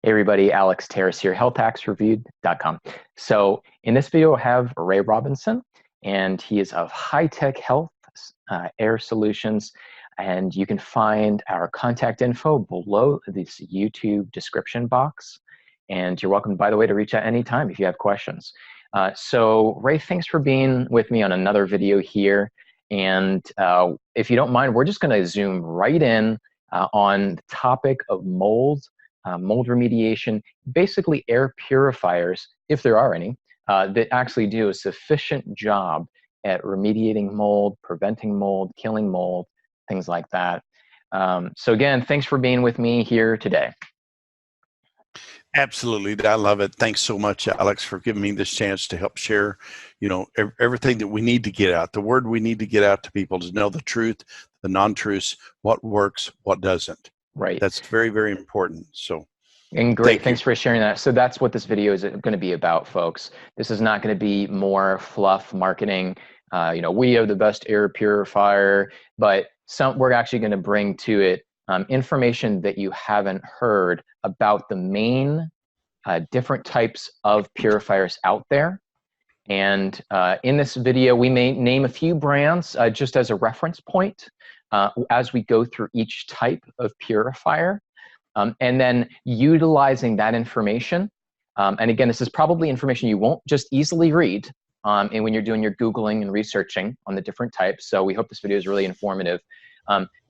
Hey everybody, Alex Terrace here, healthhacksreviewed.com. So in this video, I have Ray Robinson, and he is of Hitech Health Air Solutions, and you can find our contact info below this YouTube description box. And you're welcome, by the way, to reach out anytime if you have questions. So Ray, thanks for being with me on another video here. And if you don't mind, we're just going to zoom right in on the topic of mold remediation, basically air purifiers, if there are any, that actually do a sufficient job at remediating mold, preventing mold, killing mold, things like that. So again, thanks for being with me here today. Absolutely. I love it. Thanks so much, Alex, for giving me this chance to help share, everything that we need to get out. The word we need to get out to people to know the truth, the non-truths, what works, what doesn't. Right. That's very, very important. So, and great. Thanks for sharing that. So that's what this video is going to be about, folks. This is not going to be more fluff marketing. We have the best air purifier, but we're actually going to bring to it information that you haven't heard about the main different types of purifiers out there. And in this video, we may name a few brands just as a reference point as we go through each type of purifier. And then utilizing that information. And again, this is probably information you won't just easily read and when you're doing your Googling and researching on the different types. So we hope this video is really informative.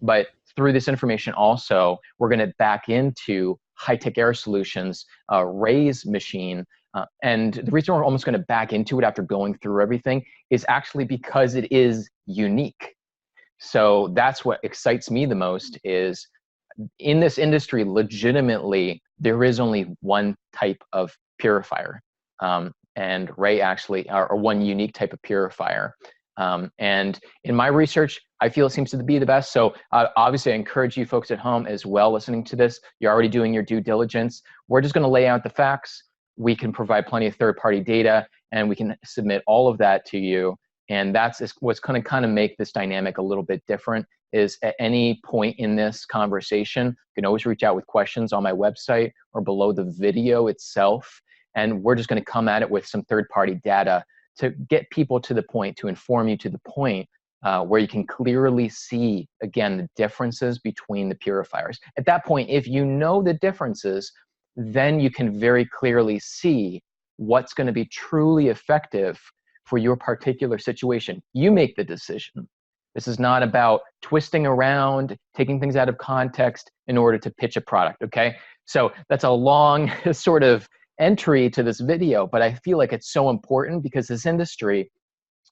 But through this information also, we're going to back into Hitech Air Solutions, Ray's machine. And the reason we're almost going to back into it after going through everything is actually because it is unique. So that's what excites me the most is in this industry, legitimately, there is only one type of purifier. And Ray actually, or one unique type of purifier. And in my research, I feel it seems to be the best. So obviously, I encourage you folks at home as well listening to this. You're already doing your due diligence. We're just going to lay out the facts. We can provide plenty of third-party data, and we can submit all of that to you. And that's what's going to kind of make this dynamic a little bit different is at any point in this conversation, you can always reach out with questions on my website or below the video itself. And we're just going to come at it with some third-party data to get people to the point, to inform you to the point where you can clearly see, again, the differences between the purifiers. At that point, if you know the differences, then you can very clearly see what's going to be truly effective for your particular situation. You make the decision. This is not about twisting around, taking things out of context in order to pitch a product, okay? So that's a long sort of entry to this video, but I feel like it's so important because this industry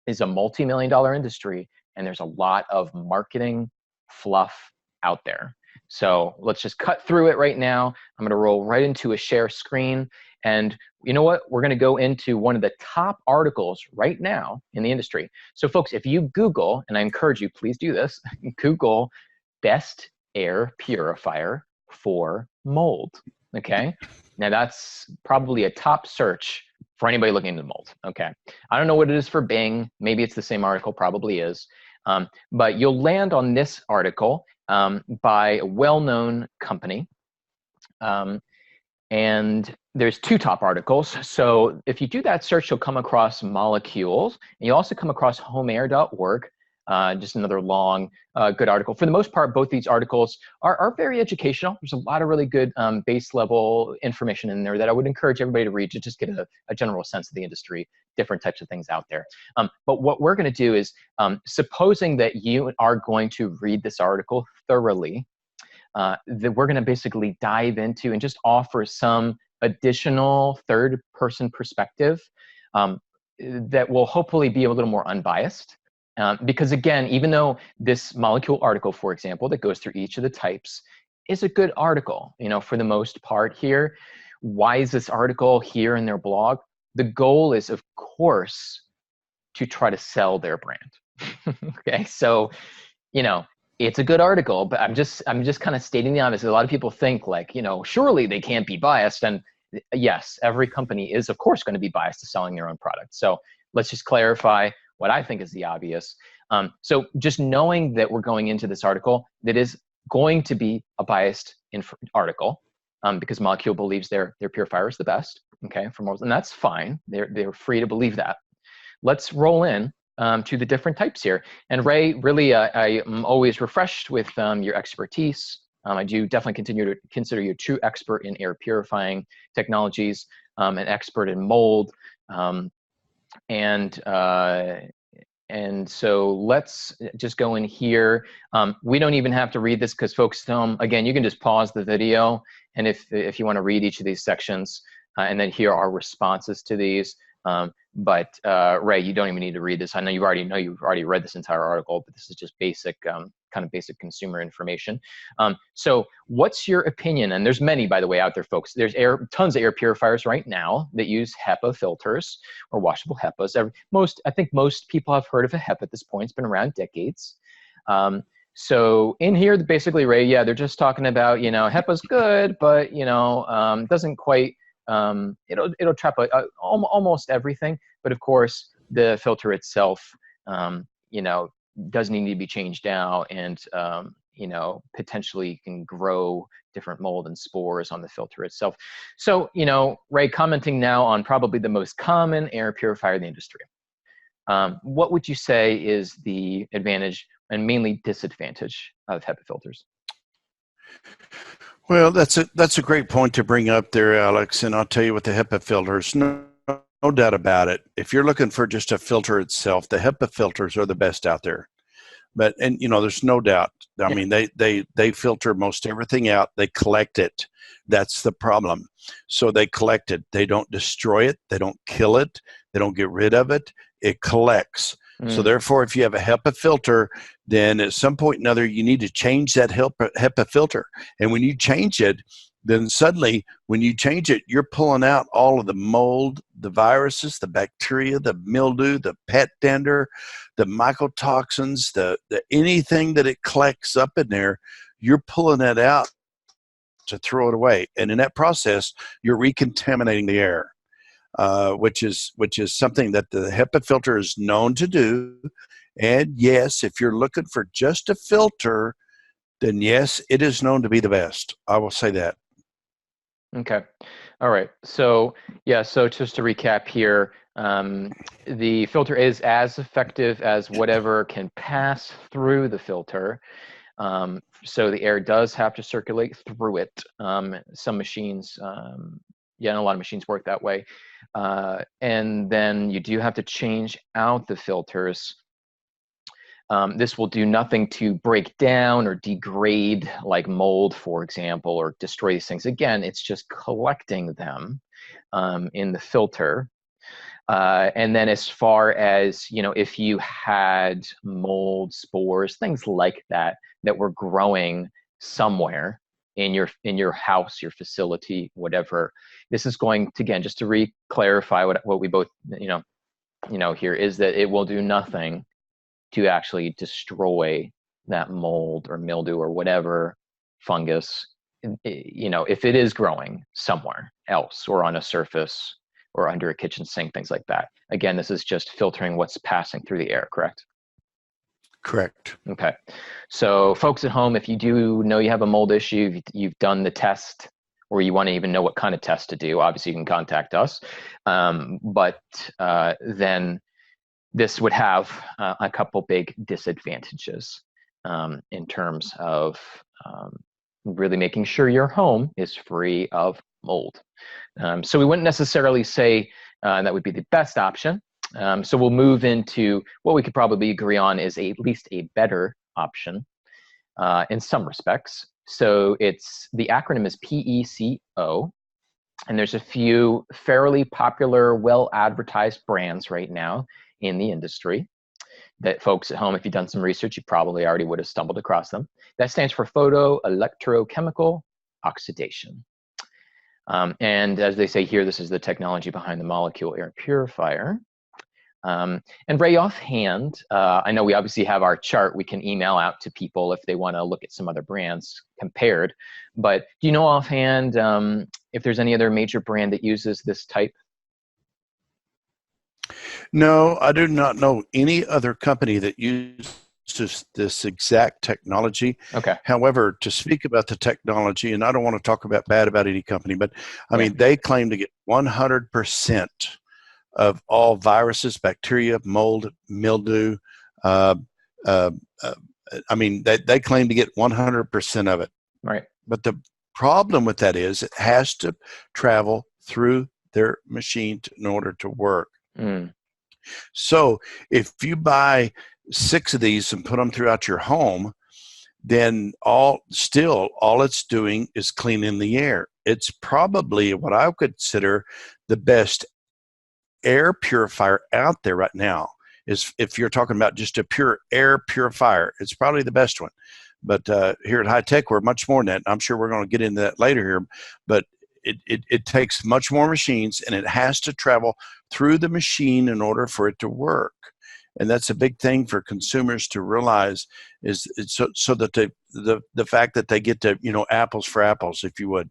is a multi-million-dollar industry and there's a lot of marketing fluff out there. So let's just cut through it right now. I'm gonna roll right into a share screen. And you know what? We're going to go into one of the top articles right now in the industry. So folks, if you Google, and I encourage you, please do this, Google best air purifier for mold, okay? Now that's probably a top search for anybody looking into mold, okay? I don't know what it is for Bing. Maybe it's the same article, probably is. But you'll land on this article by a well-known company. And there's two top articles. So if you do that search, you'll come across molecules. And you'll also come across homeair.org, just another long, good article. For the most part, both these articles are very educational. There's a lot of really good base level information in there that I would encourage everybody to read to just get a general sense of the industry, different types of things out there. But what we're going to do is, supposing that you are going to read this article thoroughly, that we're going to basically dive into and just offer some additional third-person perspective that will hopefully be a little more unbiased. Because again, even though this molecule article, for example, that goes through each of the types is a good article, for the most part here. Why is this article here in their blog? The goal is, of course, to try to sell their brand. Okay, so, it's a good article, but I'm just kind of stating the obvious. A lot of people think like, surely they can't be biased. And yes, every company is, of course, going to be biased to selling their own product. So let's just clarify what I think is the obvious. So just knowing that we're going into this article that is going to be a biased article, because Molecule believes their purifier is the best, okay, for molds, and that's fine. They're free to believe that. Let's roll in to the different types here. And Ray, really, I am always refreshed with your expertise. I do definitely continue to consider you a true expert in air purifying technologies, an expert in mold, and so let's just go in here. We don't even have to read this because folks, again, you can just pause the video, and if you want to read each of these sections, and then here are responses to these. But Ray, you don't even need to read this. I know you've already read this entire article, but this is just basic, kind of basic consumer information. So what's your opinion? And there's many, by the way, out there, folks. There's tons of air purifiers right now that use HEPA filters or washable HEPAs. I think most people have heard of a HEPA at this point. It's been around decades. So in here, basically, Ray, yeah, they're just talking about, HEPA's good, but, doesn't quite, it'll trap almost everything. But of course, the filter itself, does need to be changed out, and potentially can grow different mold and spores on the filter itself. So Ray, commenting now on probably the most common air purifier in the industry, what would you say is the advantage and mainly disadvantage of HEPA filters? Well, that's a great point to bring up there, Alex. And I'll tell you, with the HEPA filters, no doubt about it. If you're looking for just a filter itself, the HEPA filters are the best out there. But there's no doubt. I mean, they filter most everything out. They collect it. That's the problem. So they collect it. They don't destroy it. They don't kill it. They don't get rid of it. It collects. So therefore, if you have a HEPA filter, then at some point or another, you need to change that HEPA filter. And when you change it, then suddenly, when you change it, you're pulling out all of the mold, the viruses, the bacteria, the mildew, the pet dander, the mycotoxins, the anything that it collects up in there, you're pulling that out to throw it away. And in that process, you're recontaminating the air. Which is something that the HEPA filter is known to do. And yes, if you're looking for just a filter, then yes, it is known to be the best. I will say that. Okay. All right. So yeah, so just to recap here, the filter is as effective as whatever can pass through the filter. So the air does have to circulate through it. Some machines, and a lot of machines work that way. And then you do have to change out the filters. This will do nothing to break down or degrade, like mold, for example, or destroy these things. Again, it's just collecting them in the filter. And then as far as, if you had mold, spores, things like that were growing somewhere in your house, your facility, whatever, this is going to, again, just to re-clarify what we both, here, is that it will do nothing to actually destroy that mold or mildew or whatever fungus, if it is growing somewhere else or on a surface or under a kitchen sink, things like that. Again, this is just filtering what's passing through the air, correct? Correct. Okay. So folks at home, if you do know you have a mold issue, you've done the test, or you want to even know what kind of test to do, obviously you can contact us. But then this would have a couple big disadvantages in terms of really making sure your home is free of mold. So we wouldn't necessarily say that would be the best option. So we'll move into what we could probably agree on is at least a better option in some respects. So the acronym is PECO, and there's a few fairly popular, well-advertised brands right now in the industry that folks at home, if you've done some research, you probably already would have stumbled across them. That stands for photoelectrochemical oxidation. And as they say here, this is the technology behind the molecule air purifier. And Ray, offhand, I know we obviously have our chart we can email out to people if they want to look at some other brands compared, but do you know offhand if there's any other major brand that uses this type? No, I do not know any other company that uses this exact technology. Okay. However, to speak about the technology, and I don't want to talk bad about any company, but I mean, they claim to get 100% of all viruses, bacteria, mold, mildew. Uh, uh, uh, I mean, they claim to get 100% of it. Right. But the problem with that is it has to travel through their machine in order to work. Mm. So if you buy 6 of these and put them throughout your home, then all it's doing is cleaning the air. It's probably what I would consider the best air purifier out there right now. Is if you're talking about just a pure air purifier, it's probably the best one. But here at HITech, we're much more than that. I'm sure we're going to get into that later here. But it takes much more machines, and it has to travel through the machine in order for it to work. And that's a big thing for consumers to realize, is so that the fact that they get to, apples for apples, if you would.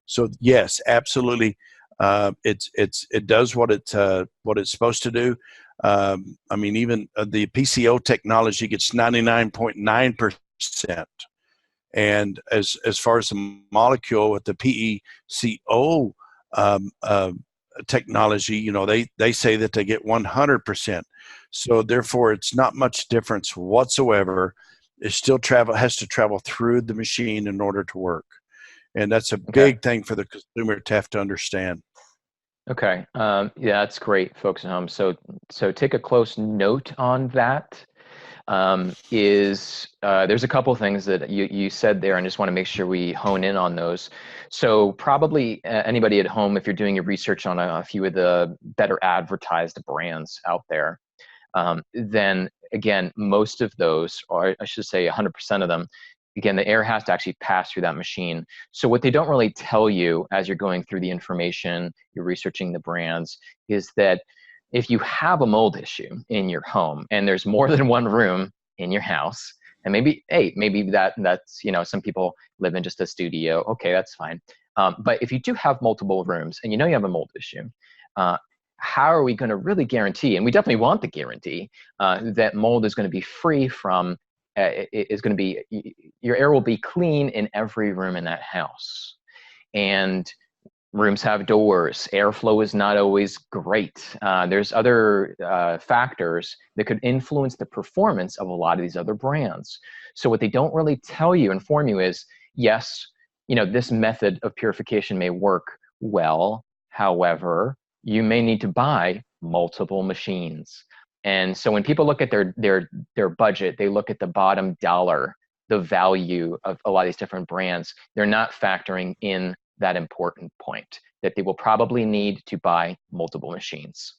So yes, absolutely, it does what it's supposed to do. I mean, even the PCO technology gets 99.9%. And as far as the molecule with the PECO technology, they say that they get 100%. So therefore, it's not much difference whatsoever. It still has to travel through the machine in order to work. And that's a big thing for the consumer to have to understand. Okay. Yeah, that's great, folks at home. So take a close note on that. There's a couple things that you said there, and I just want to make sure we hone in on those. So probably anybody at home, if you're doing your research on a few of the better advertised brands out there, then again, most of those, or I should say 100% of them, again, the air has to actually pass through that machine. So what they don't really tell you as you're going through the information, you're researching the brands, is that if you have a mold issue in your home and there's more than one room in your house, and maybe that's, some people live in just a studio, okay, that's fine. But if you do have multiple rooms and you have a mold issue, how are we going to really guarantee, and we definitely want the guarantee, that mold is going to be free from, your air will be clean in every room in that house. And rooms have doors. Airflow is not always great. There's other factors that could influence the performance of a lot of these other brands. So what they don't really inform you is, yes, this method of purification may work well. However, you may need to buy multiple machines. And so when people look at their budget, they look at the bottom dollar, the value of a lot of these different brands. They're not factoring in that important point, that they will probably need to buy multiple machines.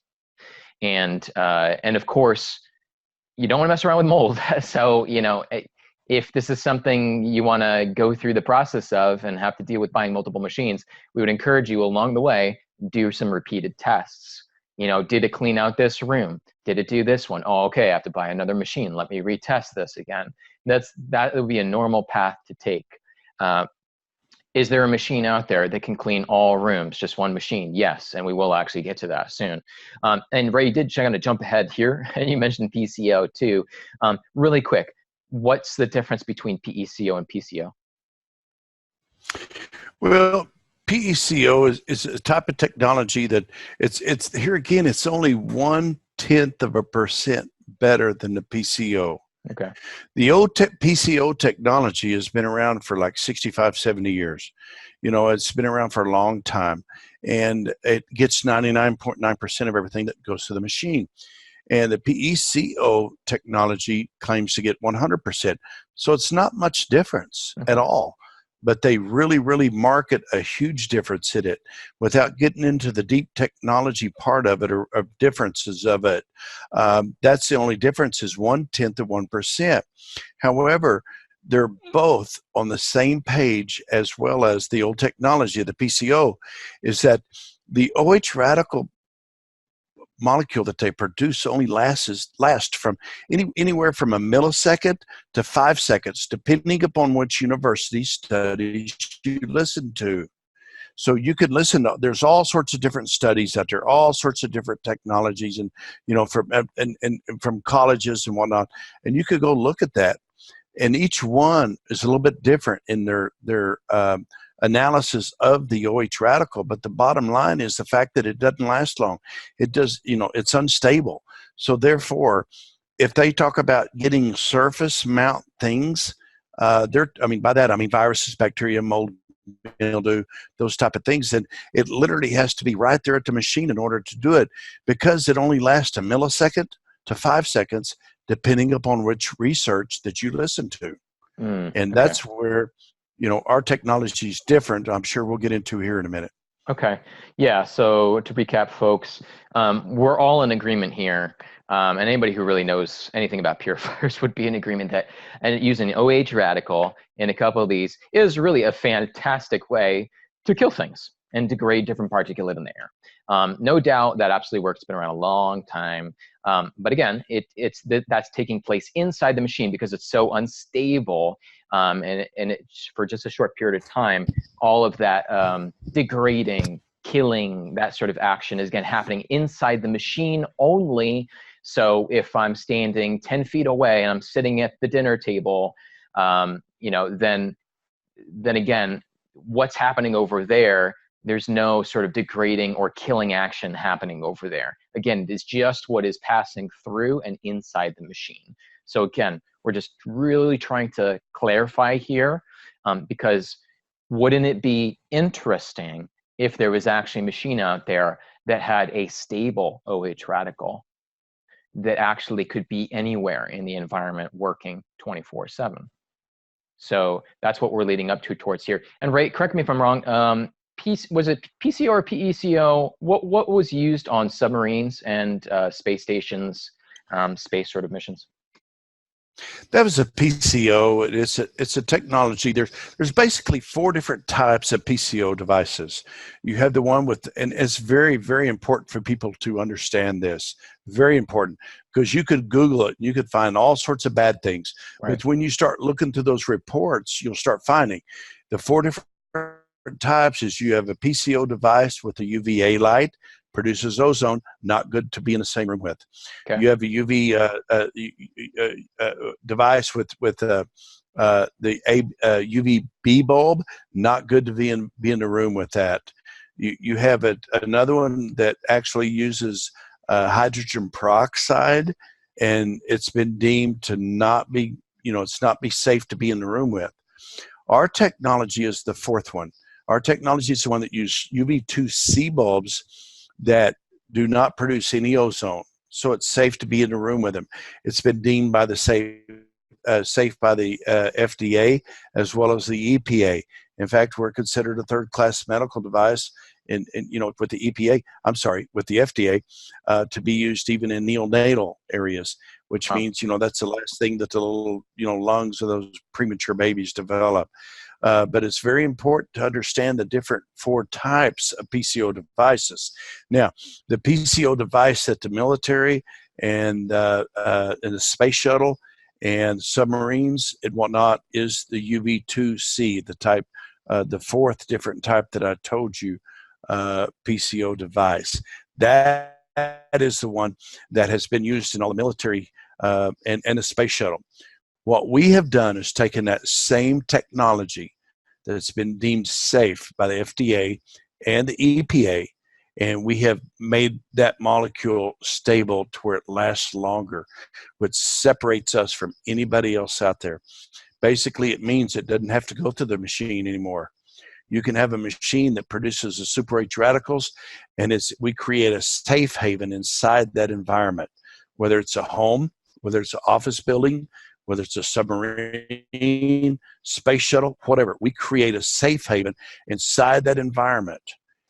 And of course, you don't want to mess around with mold. So, if this is something you want to go through the process of and have to deal with buying multiple machines, we would encourage you along the way, do some repeated tests. Did it clean out this room? Did it do this one? Oh, okay, I have to buy another machine. Let me retest this again. That would be a normal path to take. Is there a machine out there that can clean all rooms, just one machine? Yes, and we will actually get to that soon. And Ray, you did kind of jump ahead here, and you mentioned PCO too. Really quick, what's the difference between PECO and PCO? Well, PECO is a type of technology that it's here again, it's only 0.1% better than the PCO. Okay. The old PCO technology has been around for like 65, 70 years. It's been around for a long time, and it gets 99.9% of everything that goes to the machine. And the PECO technology claims to get 100%. So it's not much difference at all. But they really, really market a huge difference in it without getting into the deep technology part of it or differences of it. That's the only difference, is 0.1%. However, they're both on the same page, as well as the old technology, the PCO, is that the OH radical molecule that they produce only lasts from anywhere from a millisecond to 5 seconds, depending upon which university studies you listen to. So you could listen to, there's all sorts of different studies out there, all sorts of different technologies, and and from colleges and whatnot, and you could go look at that, and each one is a little bit different in their analysis of the OH radical. But the bottom line is the fact that it doesn't last long. It does, it's unstable. So therefore, if they talk about getting surface mount things, by that I mean viruses, bacteria, mold, mildew, those type of things, and it literally has to be right there at the machine in order to do it, because it only lasts a millisecond to 5 seconds, depending upon which research that you listen to. And that's where, our technology is different. I'm sure we'll get into here in a minute. Okay. Yeah. So to recap, folks, we're all in agreement here. And anybody who really knows anything about purifiers would be in agreement that using an OH radical in a couple of these is really a fantastic way to kill things and degrade different particulate in the air. No doubt that absolutely works. It's been around a long time. But again, that's taking place inside the machine because it's so unstable. And it's for just a short period of time, all of that degrading, killing, that sort of action is again happening inside the machine only. So if I'm standing 10 feet away and I'm sitting at the dinner table, then again, what's happening over there, there's no sort of degrading or killing action happening over there. Again, it's just what is passing through and inside the machine. So again, we're just really trying to clarify here, because wouldn't it be interesting if there was actually a machine out there that had a stable OH radical that actually could be anywhere in the environment working 24/7? So that's what we're leading up to towards here. And Ray, correct me if I'm wrong, was it PCO or PECO? What was used on submarines and space stations, space sort of missions? That was a PCO. It's a technology. There's basically 4 different types of PCO devices. You have the one with, and it's very, very important for people to understand this. Very important, because you could Google it, you could find all sorts of bad things. Right. But when you start looking through those reports, you'll start finding the 4 different types. Is you have a PCO device with a UVA light, produces ozone, not good to be in the same room with. Okay. You have a UV device with the UVB bulb, not good to be in the room with that. You have another one that actually uses hydrogen peroxide, and it's been deemed to not be, it's not be safe to be in the room with. Our technology is the 4th one. Our technology is the one that uses UV2C bulbs that do not produce any ozone, so it's safe to be in the room with them. It's been deemed by the safe by the FDA as well as the EPA. In fact, we're considered a 3rd-class medical device with the EPA. I'm sorry, with the FDA, to be used even in neonatal areas, which means that's the last thing that the little lungs of those premature babies develop. But it's very important to understand the different 4 types of PCO devices. Now, the PCO device that the military and the space shuttle and submarines and whatnot is the UV2C, the type, the 4th different type that I told you, PCO device. That is the one that has been used in all the military and the space shuttle. What we have done is taken that same technology that's been deemed safe by the FDA and the EPA, and we have made that molecule stable to where it lasts longer, which separates us from anybody else out there. Basically, it means it doesn't have to go through the machine anymore. You can have a machine that produces the super H radicals, and we create a safe haven inside that environment, whether it's a home, whether it's an office building, whether it's a submarine, space shuttle, whatever. We create a safe haven inside that environment.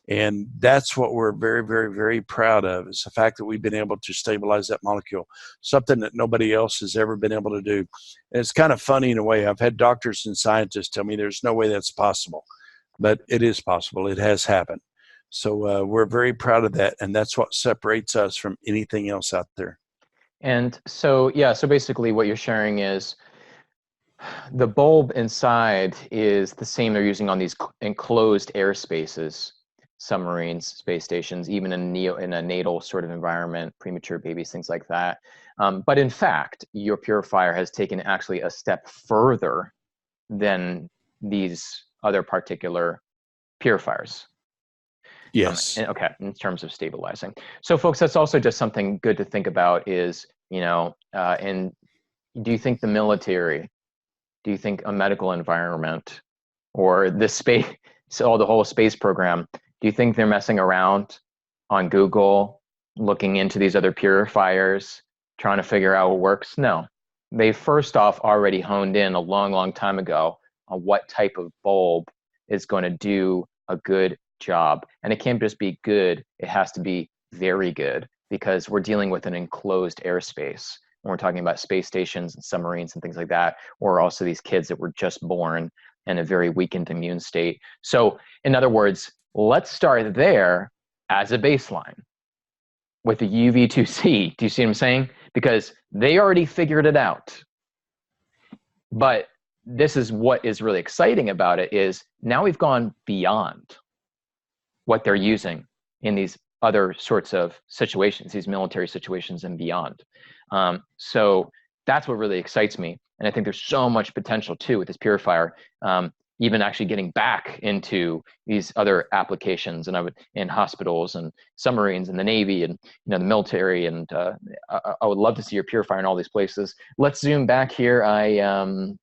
And that's what we're very, very, very proud of, is the fact that we've been able to stabilize that molecule, something that nobody else has ever been able to do. And it's kind of funny in a way. I've had doctors and scientists tell me there's no way that's possible, but it is possible. It has happened. So we're very proud of that. And that's what separates us from anything else out there. And so, yeah, so basically what you're sharing is The bulb inside is the same they're using on these enclosed air spaces, submarines, space stations, even in a natal sort of environment, premature babies, things like that. But in fact, your purifier has taken actually a step further than these other particular purifiers. Yes. Okay, in terms of stabilizing. So folks, that's also just something good to think about is, and do you think the military, do you think a medical environment or the space, so the whole space program, do you think they're messing around on Google, looking into these other purifiers, trying to figure out what works? No. They first off already honed in a long, long time ago on what type of bulb is going to do a good job. And it can't just be good, it has to be very good because we're dealing with an enclosed airspace. When we're talking about space stations and submarines and things like that, or also these kids that were just born in a very weakened immune state. So in other words, let's start there as a baseline with the UV2C. Do you see what I'm saying? Because they already figured it out. But this is what is really exciting about it is now we've gone beyond what they're using in these other sorts of situations, these military situations and beyond. So that's what really excites me. And I think there's so much potential too with this purifier, even actually getting back into these other applications and in hospitals and submarines and the Navy and the military. And I would love to see your purifier in all these places. Let's zoom back here. And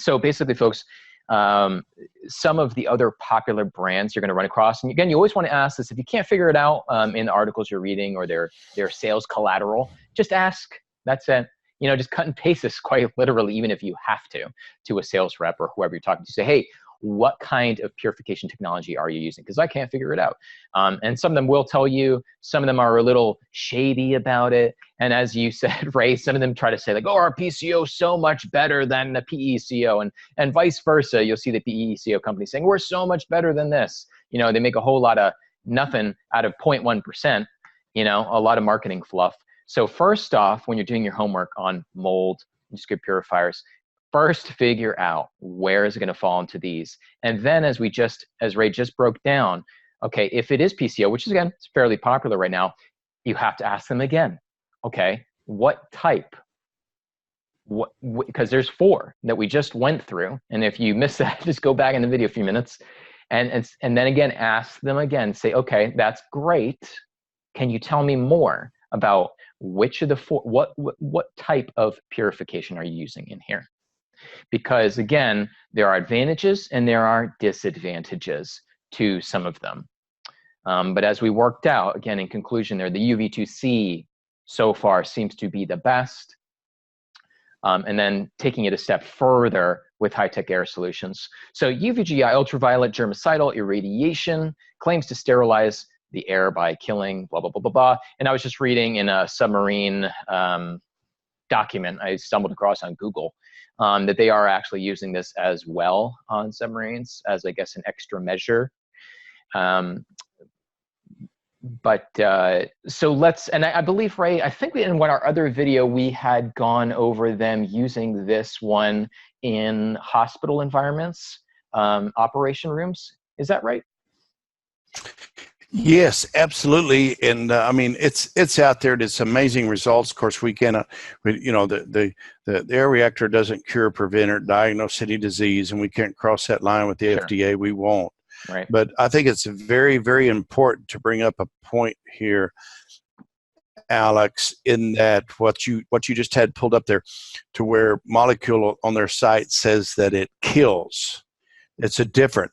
so basically folks, some of the other popular brands you're going to run across. And again, you always want to ask this. If you can't figure it out in the articles you're reading or their sales collateral, just ask. That's it. Just cut and paste this quite literally, even if you have to a sales rep or whoever you're talking to. Say, hey, what kind of purification technology are you using? Because I can't figure it out. And some of them will tell you. Some of them are a little shady about it. And as you said, Ray, some of them try to say like, oh, our PCO is so much better than the PECO, and vice versa. You'll see the PECO company saying, we're so much better than this. They make a whole lot of nothing out of 0.1%, a lot of marketing fluff. So first off, when you're doing your homework on mold and scoop purifiers, first figure out where is it going to fall into these. And then as Ray just broke down, okay, if it is PCO, which is again, it's fairly popular right now, you have to ask them again. Okay, what type? Because there's 4 that we just went through. And if you missed that, just go back in the video a few minutes and then again, ask them again, say, okay, that's great. Can you tell me more about which of the 4, what type of purification are you using in here? Because again, there are advantages and there are disadvantages to some of them. But as we worked out, again, in conclusion there, the UV2C so far seems to be the best. And then taking it a step further with high-tech air solutions. So UVGI, ultraviolet germicidal irradiation, claims to sterilize the air by killing blah, blah, blah, blah, blah. And I was just reading in a submarine document I stumbled across on Google that they are actually using this as well on submarines as, I guess, an extra measure. So let's, and I believe, Ray, I think in our other video, we had gone over them using this one in hospital environments, operation rooms. Is that right? Yes, absolutely. And I mean, it's out there. It's amazing results. Of course, we cannot, the Air Reactor doesn't cure, prevent, or diagnose any disease, and we can't cross that line with the Sure. FDA. We won't. Right. But I think it's very, very important to bring up a point here, Alex, in that what you just had pulled up there, to where molecule on their site says that it kills. It's a different.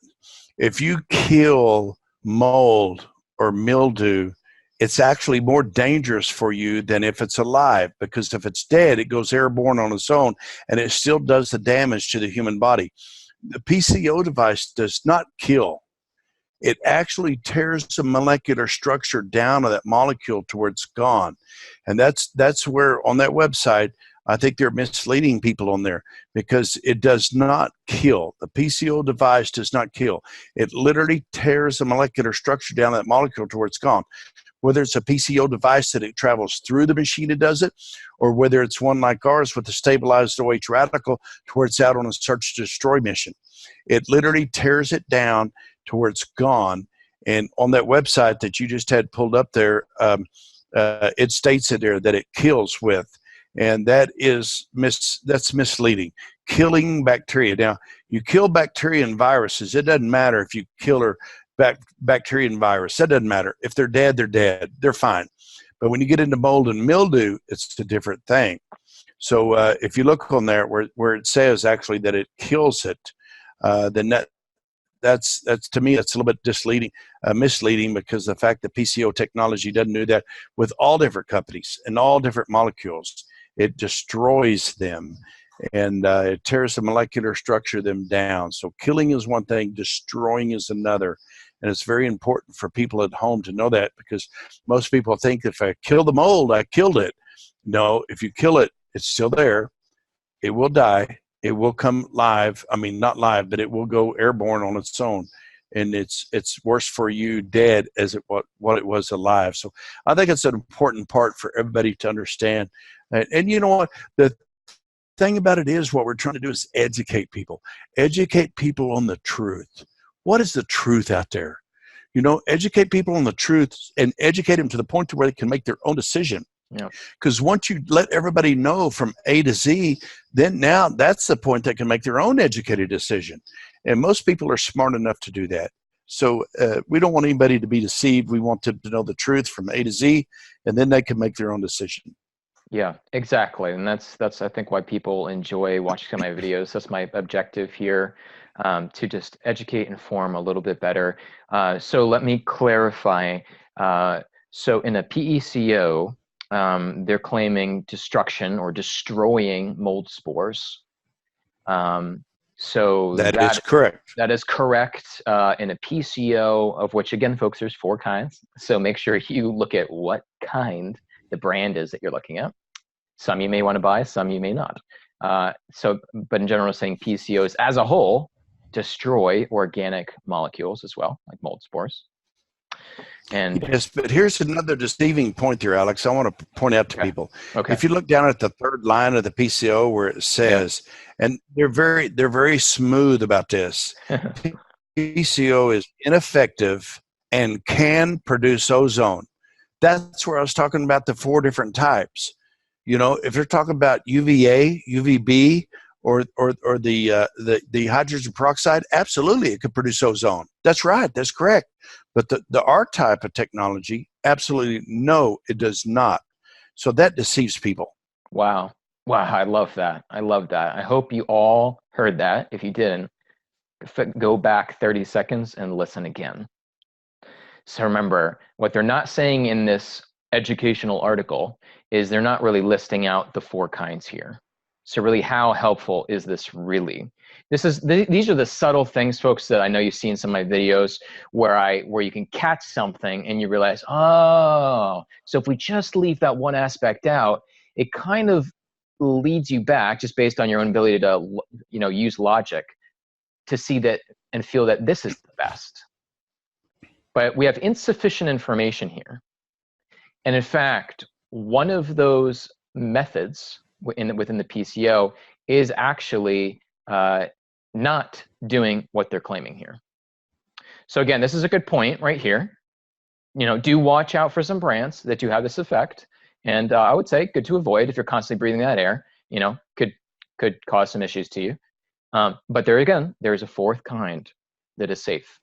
If you kill mold or mildew, it's actually more dangerous for you than if it's alive, because if it's dead, it goes airborne on its own and it still does the damage to the human body. The PCO device does not kill. It actually tears the molecular structure down of that molecule to where it's gone. And that's where on that website, I think they're misleading people on there, because it does not kill. The PCO device does not kill. It literally tears the molecular structure down of that molecule to where it's gone. whether it's a PCO device that it travels through the machine that does it, or whether it's one like ours with a stabilized OH radical to where it's out on a search and destroy mission. It literally tears it down to where it's gone. And on that website that you just had pulled up there, it states it there that it kills with, and that's misleading. Killing bacteria. Now, you kill bacteria and viruses. It doesn't matter if you kill or bacteria and virus. That doesn't matter. If they're dead, they're dead. They're fine. But when you get into mold and mildew, it's a different thing. So if you look on there where it says actually that it kills it, then that's to me, that's a little bit misleading, because the fact that PCO technology doesn't do that with all different companies and all different molecules. It destroys them, and it tears the molecular structure of them down. So killing is one thing, destroying is another. And it's very important for people at home to know that, because most people think if I kill the mold, I killed it. No, if you kill it, it's still there. It will die. It will come live. I mean, not live, but it will go airborne on its own. And it's worse for you dead as what it was alive. So I think it's an important part for everybody to understand. And you know what? The thing about it is, what we're trying to do is educate people. Educate people on the truth. What is the truth out there? You know, educate people on the truth, and educate them to the point to where they can make their own decision. Yeah. Because once you let everybody know from A to Z, then now that's the point they can make their own educated decision. And most people are smart enough to do that. So we don't want anybody to be deceived. We want them to know the truth from A to Z, and then they can make their own decision. Yeah, exactly. And that's I think why people enjoy watching my videos. That's my objective here, to just educate, inform a little bit better. So let me clarify. So in a PECO, they're claiming destruction or destroying mold spores. So that is correct. That is correct. In a PCO, of which, again, folks, there's 4 kinds. So make sure you look at what kind the brand is that you're looking at. Some you may want to buy, some you may not. But in general, saying PCOs as a whole destroy organic molecules as well, like mold spores. And yes, but here's another deceiving point here, Alex. I want to point out to people. Okay. If you look down at the third line of the PCO where it says, and they're very smooth about this, PCO is ineffective and can produce ozone. That's where I was talking about the 4 different types. You know, if you're talking about UVA, UVB, or the hydrogen peroxide, absolutely, it could produce ozone. That's right. That's correct. But the R type of technology, absolutely no, it does not. So that deceives people. Wow. I love that. I hope you all heard that. If you didn't, go back 30 seconds and listen again. So remember, what they're not saying in this educational article is they're not really listing out the 4 kinds here. So really, how helpful is this really? These are the subtle things, folks, that I know you've seen some of my videos where you can catch something and you realize, oh, so if we just leave that one aspect out, it kind of leads you back, just based on your own ability to, you know, use logic to see that and feel that this is the best. But we have insufficient information here. And in fact, one of those methods within the PCO is actually not doing what they're claiming here. So again, this is a good point right here. You know, do watch out for some brands that do have this effect. And I would say good to avoid if you're constantly breathing that air, you know, could cause some issues to you. But there again, there's a 4th kind that is safe.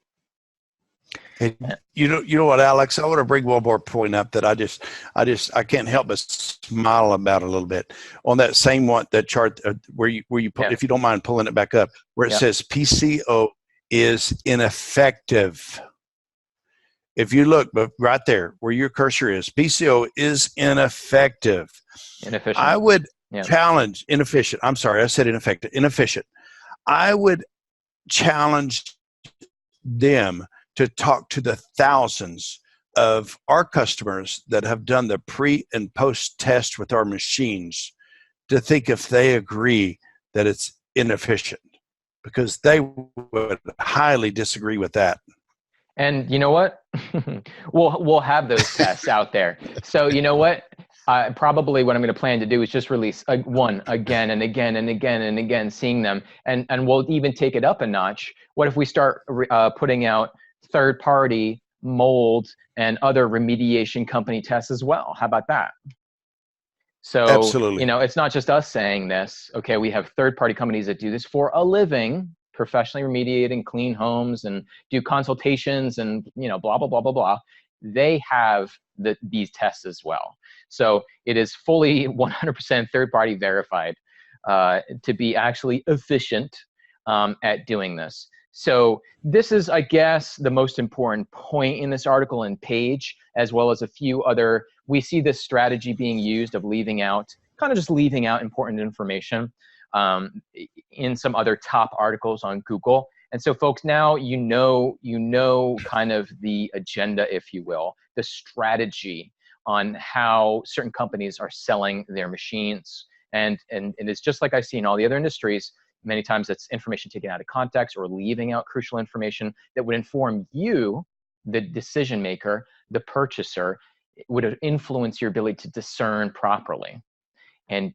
And you know what, Alex? I want to bring one more point up that I can't help but smile about a little bit. On that same one, that chart where you pull, if you don't mind pulling it back up, where it says PCO is ineffective. If you look, but right there where your cursor is, PCO is ineffective. Inefficient. I would challenge inefficient. I'm sorry, I said ineffective. Inefficient. I would challenge them to talk to the thousands of our customers that have done the pre and post test with our machines to think if they agree that it's inefficient, because they would highly disagree with that. And you know what? We'll have those tests out there. So you know what? Probably what I'm going to plan to do is just release one again and again and again and again, seeing them, and we'll even take it up a notch. What if we start putting out third-party mold and other remediation company tests as well? How about that? So, you Absolutely. know, it's not just us saying this. Okay, we have third-party companies that do this for a living, professionally remediating clean homes and do consultations and, you know, blah, blah, blah, blah, blah. They have these tests as well. So it is fully 100% third-party verified to be actually efficient at doing this. So this is, I guess, the most important point in this article and page, as well as a few other. We see this strategy being used of leaving out, kind of just leaving out important information in some other top articles on Google. And so folks, now you know kind of the agenda, if you will, the strategy on how certain companies are selling their machines. And it's just like I see in all the other industries. Many times it's information taken out of context or leaving out crucial information that would inform you, the decision maker, the purchaser. It would influence your ability to discern properly and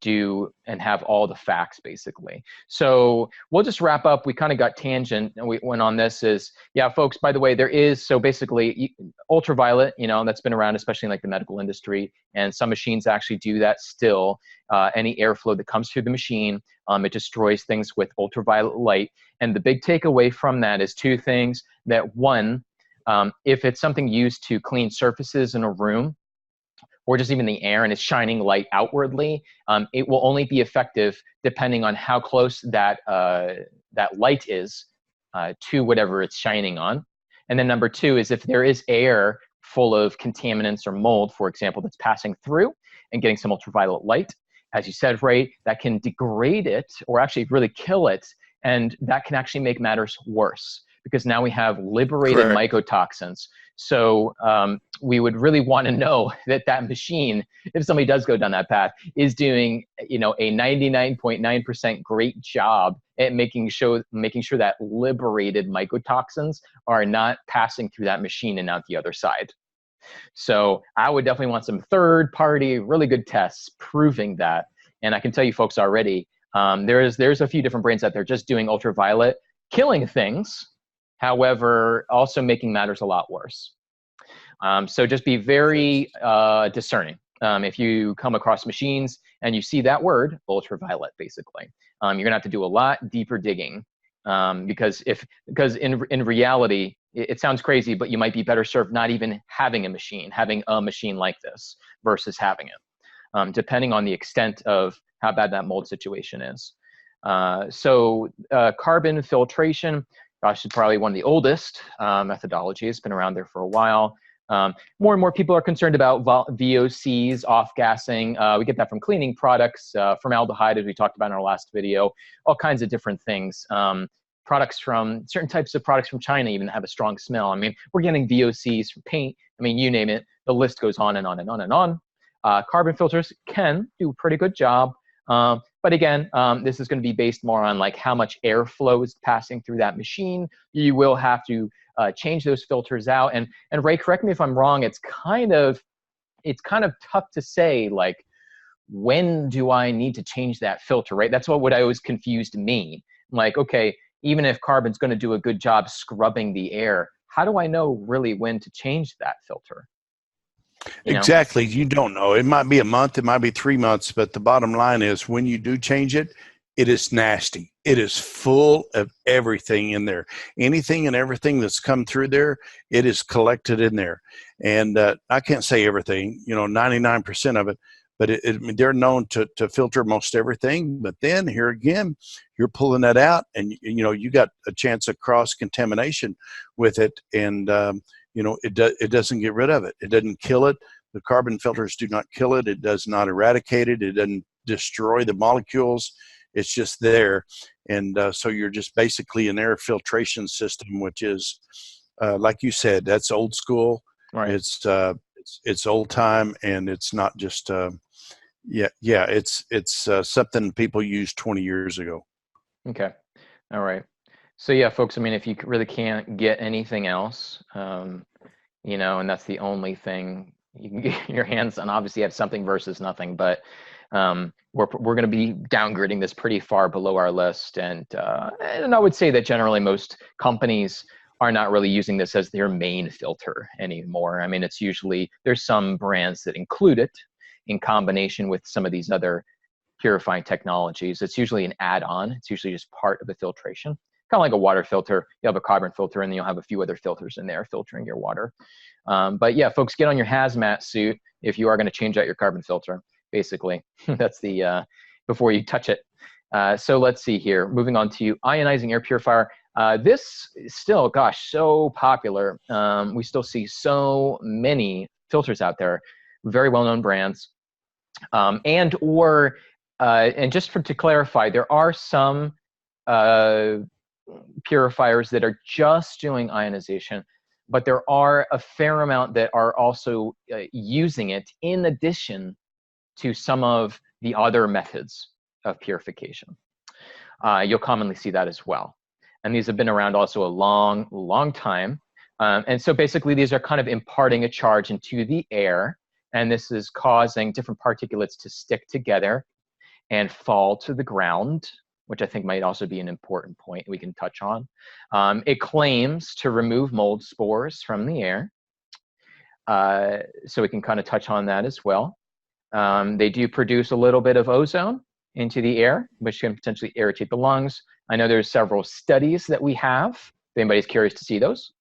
have all the facts, basically. So we'll just wrap up. We kind of got tangent and we went on this is, yeah, folks, by the way, there is, so basically ultraviolet, you know, that's been around, especially in like the medical industry, and some machines actually do that still. Any airflow that comes through the machine, it destroys things with ultraviolet light. And the big takeaway from that is two things. That one, if it's something used to clean surfaces in a room, or just even the air, and it's shining light outwardly, it will only be effective depending on how close that light is to whatever it's shining on. And then number two is if there is air full of contaminants or mold, for example, that's passing through and getting some ultraviolet light, as you said, Ray, that can degrade it or actually really kill it, and that can actually make matters worse because now we have liberated Correct. mycotoxins. So we would really want to know that that machine, if somebody does go down that path, is doing, you know, a 99.9% great job at making sure that liberated mycotoxins are not passing through that machine and out the other side. So I would definitely want some third-party, really good tests proving that. And I can tell you folks already, there's a few different brands out there just doing ultraviolet, killing things, however, also making matters a lot worse. So just be very discerning. If you come across machines and you see that word, ultraviolet, basically, you're gonna have to do a lot deeper digging because in reality, it sounds crazy, but you might be better served not even having a machine like this versus having it, depending on the extent of how bad that mold situation is. So carbon filtration, gosh, it's probably one of the oldest methodologies. It's been around there for a while. More and more people are concerned about VOCs, off-gassing. We get that from cleaning products, formaldehyde, as we talked about in our last video, all kinds of different things. Certain types of products from China even have a strong smell. I mean, we're getting VOCs from paint. I mean, you name it. The list goes on and on and on and on. Carbon filters can do a pretty good job. But again, this is going to be based more on like how much airflow is passing through that machine. You will have to change those filters out. And Ray, correct me if I'm wrong. It's kind of tough to say, like, when do I need to change that filter, right? That's what always confused me. Like, okay, even if carbon's going to do a good job scrubbing the air, how do I know really when to change that filter? You know? Exactly. You don't know. It might be a month, it might be 3 months, but the bottom line is when you do change it, it is nasty. It is full of everything in there. Anything and everything that's come through there, it is collected in there. And I can't say everything, 99% of it, but they're known to filter most everything. But then here again, you're pulling that out and, you got a chance of cross-contamination with it. And, it doesn't get rid of it. It doesn't kill it. The carbon filters do not kill it. It does not eradicate it. It doesn't destroy the molecules. It's just there. And so you're just basically an air filtration system, which is, like you said, that's old school. Right. It's old time, and it's not just, it's something people used 20 years ago. Okay. All right. So yeah, folks, I mean, if you really can't get anything else, and that's the only thing you can get your hands on. Obviously, you have something versus nothing, but we're going to be downgrading this pretty far below our list. And I would say that generally most companies are not really using this as their main filter anymore. I mean, it's usually, there's some brands that include it in combination with some of these other purifying technologies. It's usually an add-on. It's usually just part of the filtration. Kind of like a water filter. You have a carbon filter, and then you'll have a few other filters in there filtering your water. But yeah, folks, get on your hazmat suit if you are going to change out your carbon filter, basically. That's the, before you touch it. So let's see here. Moving on to ionizing air purifier. This is still, gosh, so popular. We still see so many filters out there, very well-known brands. And just to clarify, there are some purifiers that are just doing ionization, but there are a fair amount that are also using it in addition to some of the other methods of purification. You'll commonly see that as well. And these have been around also a long, long time. And so basically these are kind of imparting a charge into the air, and this is causing different particulates to stick together and fall to the ground, which I think might also be an important point we can touch on. It claims to remove mold spores from the air. So we can kind of touch on that as well. They do produce a little bit of ozone into the air, which can potentially irritate the lungs. I know there's several studies that we have, if anybody's curious to see those,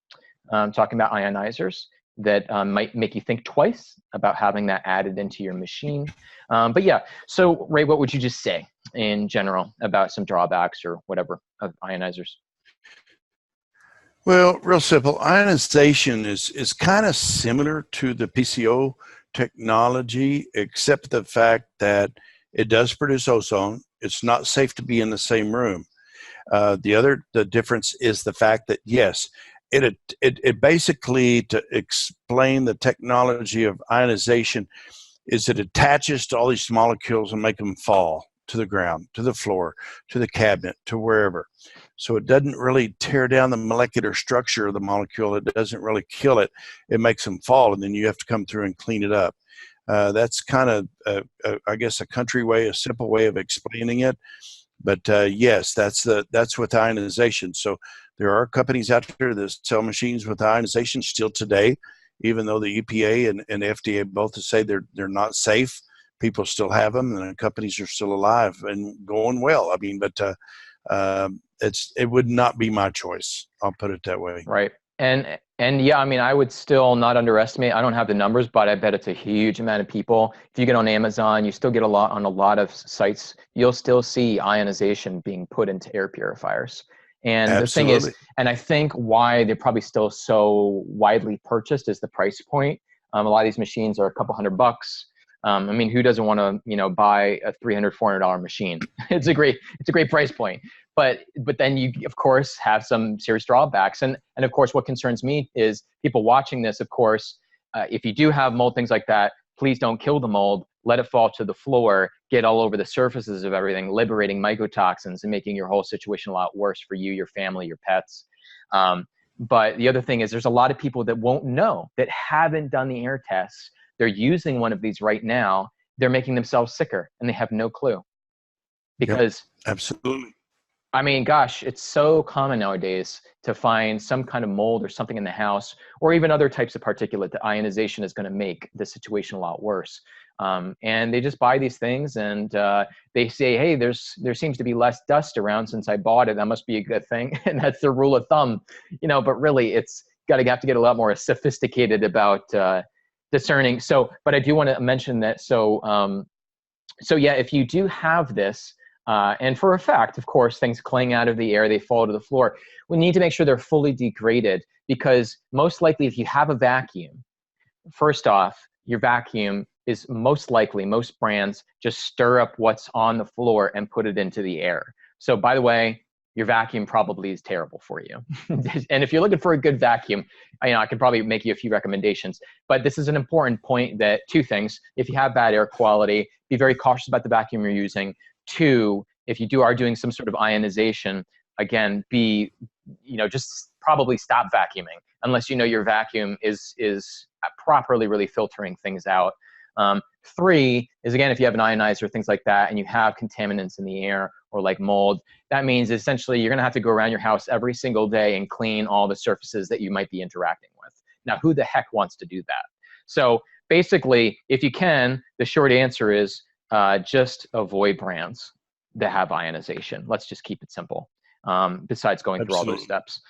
talking about ionizers that might make you think twice about having that added into your machine. But yeah, so Ray, what would you just say in general about some drawbacks or whatever of ionizers? Well, real simple. Ionization is kind of similar to the PCO technology, except the fact that it does produce ozone. It's not safe to be in the same room. The difference is the fact that, yes, it basically, to explain the technology of ionization, is it attaches to all these molecules and make them fall to the ground, to the floor, to the cabinet, to wherever. So it doesn't really tear down the molecular structure of the molecule. It doesn't really kill it. It makes them fall, and then you have to come through and clean it up. That's kind of, I guess, a country way, a simple way of explaining it. But yes, that's with ionization. So there are companies out there that sell machines with ionization still today, even though the EPA and FDA both say they're not safe. People still have them, and the companies are still alive and going well. I mean, but it would not be my choice. I'll put it that way. Right. And yeah, I mean, I would still not underestimate. I don't have the numbers, but I bet it's a huge amount of people. If you get on Amazon, you still get a lot on a lot of sites. You'll still see ionization being put into air purifiers. And Absolutely. The thing is, and I think why they're probably still so widely purchased is the price point. A lot of these machines are a couple $100. I mean, who doesn't want to, buy a $300, $400 machine? It's a great price point. But then you, of course, have some serious drawbacks. And of course, what concerns me is people watching this, of course, if you do have mold, things like that, please don't kill the mold. Let it fall to the floor, get all over the surfaces of everything, liberating mycotoxins and making your whole situation a lot worse for you, your family, your pets. But the other thing is there's a lot of people that won't know, that haven't done the air tests. They're using one of these right now. They're making themselves sicker, and they have no clue. Because yep, absolutely. I mean, gosh, it's so common nowadays to find some kind of mold or something in the house, or even other types of particulate that ionization is going to make the situation a lot worse. And they just buy these things, and they say, hey, there seems to be less dust around since I bought it. That must be a good thing. And that's the rule of thumb, but really it's have to get a lot more sophisticated about discerning. So, but I do want to mention that. So yeah, if you do have this, and for a fact, of course, things cling out of the air, they fall to the floor. We need to make sure they're fully degraded, because most likely if you have a vacuum, first off, your vacuum is most likely, most brands just stir up what's on the floor and put it into the air. So by the way, your vacuum probably is terrible for you. And if you're looking for a good vacuum, I could probably make you a few recommendations, but this is an important point that two things: if you have bad air quality, be very cautious about the vacuum you're using. Two, if you are doing some sort of ionization, again, just probably stop vacuuming. unless you know your vacuum is properly really filtering things out. 3 is, again, if you have an ionizer, things like that, and you have contaminants in the air or like mold, that means essentially you're going to have to go around your house every single day and clean all the surfaces that you might be interacting with. Now, who the heck wants to do that? So basically, if you can, the short answer is just avoid brands that have ionization. Let's just keep it simple, besides going through all those steps.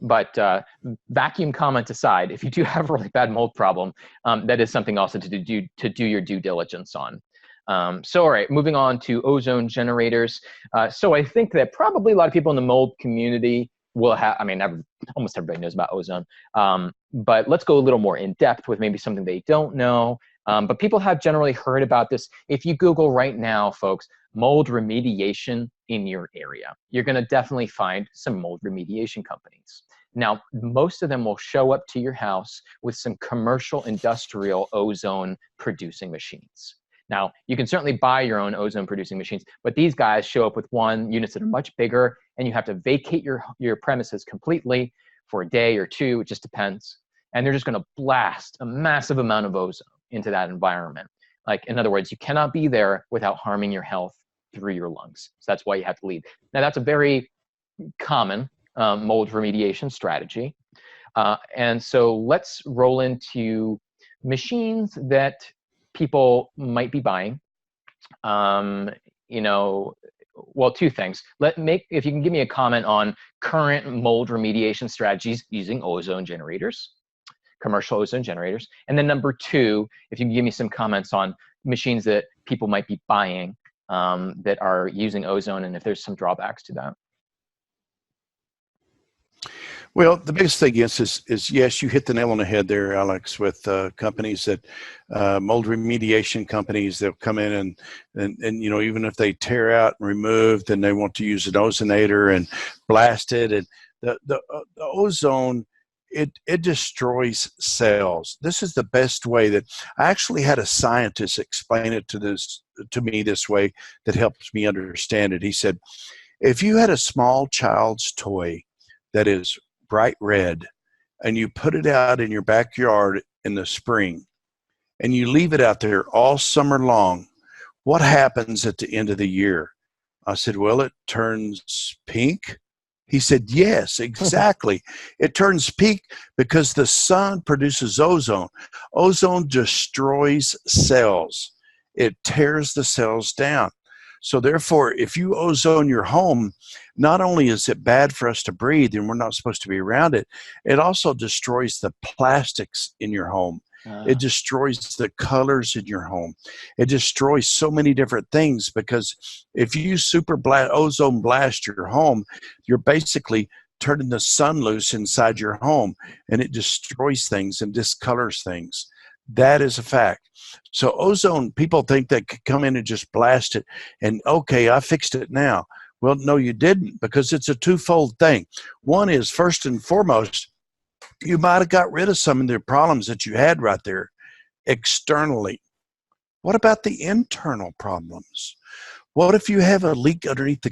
But vacuum comment aside, if you do have a really bad mold problem, that is something also to do your due diligence on. So all right, moving on to ozone generators. So I think that probably a lot of people in the mold community will have, I mean, almost everybody knows about ozone. But let's go a little more in depth with maybe something they don't know. But people have generally heard about this. If you Google right now, folks, mold remediation in your area, you're going to definitely find some mold remediation companies. Now, most of them will show up to your house with some commercial industrial ozone producing machines. Now, you can certainly buy your own ozone producing machines, but these guys show up with units that are much bigger, and you have to vacate your premises completely for a day or two. It just depends. And they're just going to blast a massive amount of ozone into that environment. Like, in other words, you cannot be there without harming your health through your lungs. So that's why you have to leave. Now, that's a very common mold remediation strategy. And so let's roll into machines that people might be buying. You know, well, 2 things. If you can give me a comment on current mold remediation strategies using ozone generators, commercial ozone generators. And then number 2, if you can give me some comments on machines that people might be buying that are using ozone, and if there's some drawbacks to that. Well, the biggest thing is yes, you hit the nail on the head there, Alex, with companies that mold remediation companies. They'll come in and you know, even if they tear out and remove, then they want to use an ozonator and blast it. And the ozone, it destroys cells. This is the best way that I actually had a scientist explain it to me this way that helps me understand it. He said, if you had a small child's toy that is bright red and you put it out in your backyard in the spring and you leave it out there all summer long, what happens at the end of the year? I said, well, it turns pink. He said, yes, exactly. It turns pink because the sun produces ozone. Ozone destroys cells. It tears the cells down. So therefore, if you ozone your home, not only is it bad for us to breathe and we're not supposed to be around it, it also destroys the plastics in your home. It destroys the colors in your home. It destroys so many different things, because if you ozone blast your home, you're basically turning the sun loose inside your home, and it destroys things and discolors things. That is a fact. So ozone, people think they could come in and just blast it and, okay, I fixed it now. Well, no, you didn't, because it's a twofold thing. One is, first and foremost, you might have got rid of some of the problems that you had right there externally. What about the internal problems? What if you have a leak underneath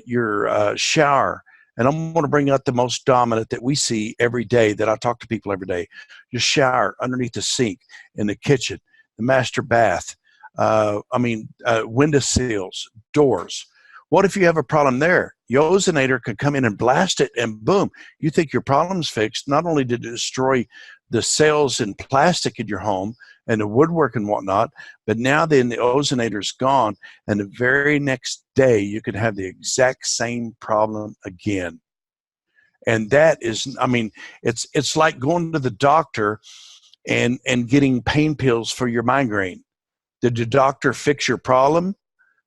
your shower? And I'm going to bring out the most dominant that we see every day, that I talk to people every day. Your shower, underneath the sink, in the kitchen, the master bath, window sills, doors. What if you have a problem there? Your ozonator could come in and blast it, and boom, you think your problem's fixed. Not only did it destroy the cells and plastic in your home and the woodwork and whatnot, but now then the ozonator's gone, and the very next day you could have the exact same problem again. And that is, I mean, it's like going to the doctor and getting pain pills for your migraine. Did the doctor fix your problem?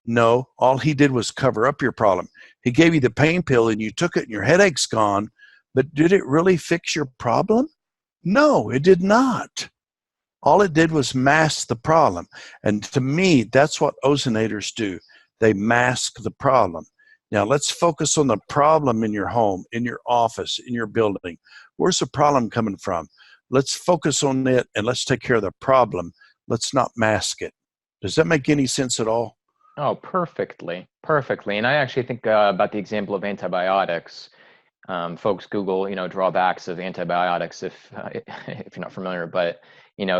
No, all he did was cover up your problem. He gave you the pain pill and you took it and your headache's gone, but did it really fix your problem? No, it did not. All it did was mask the problem. And to me, that's what ozonators do. They mask the problem. Now let's focus on the problem in your home, in your office, in your building. Where's the problem coming from? Let's focus on it and let's take care of the problem. Let's not mask it. Does that make any sense at all? Oh, perfectly. And I actually think about the example of antibiotics. Folks Google, drawbacks of antibiotics if you're not familiar, but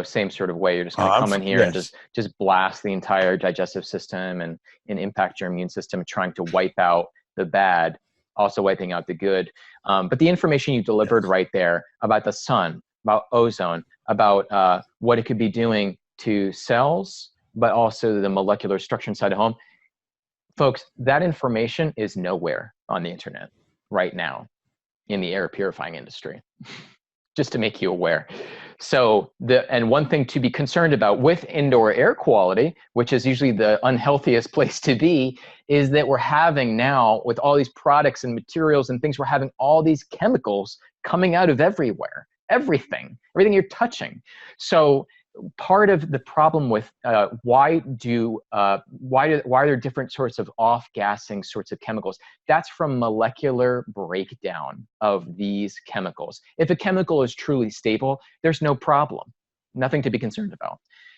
same sort of way. You're just going to come in here and Yes. just blast the entire digestive system and impact your immune system, trying to wipe out the bad, also wiping out the good. But the information you delivered Yes. right there about the sun, about ozone, about what it could be doing to cells, but also the molecular structure inside the home. Folks, that information is nowhere on the internet right now in the air purifying industry, just to make you aware. So and one thing to be concerned about with indoor air quality, which is usually the unhealthiest place to be, is that we're having now, with all these products and materials and things, we're having all these chemicals coming out of everywhere, everything you're touching. So part of the problem with why are there different sorts of off-gassing sorts of chemicals? That's from molecular breakdown of these chemicals. If a chemical is truly stable, there's no problem, nothing to be concerned about.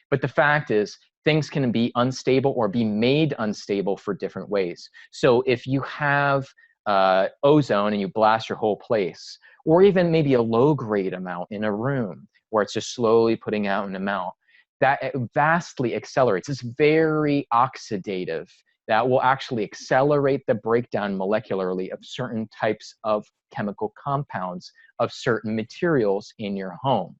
But the fact is, things can be unstable or be made unstable for different ways. So if you have ozone and you blast your whole place, or even maybe a low-grade amount in a room, where it's just slowly putting out an amount, that vastly accelerates. It's very oxidative. That will actually accelerate the breakdown molecularly of certain types of chemical compounds of certain materials in your home.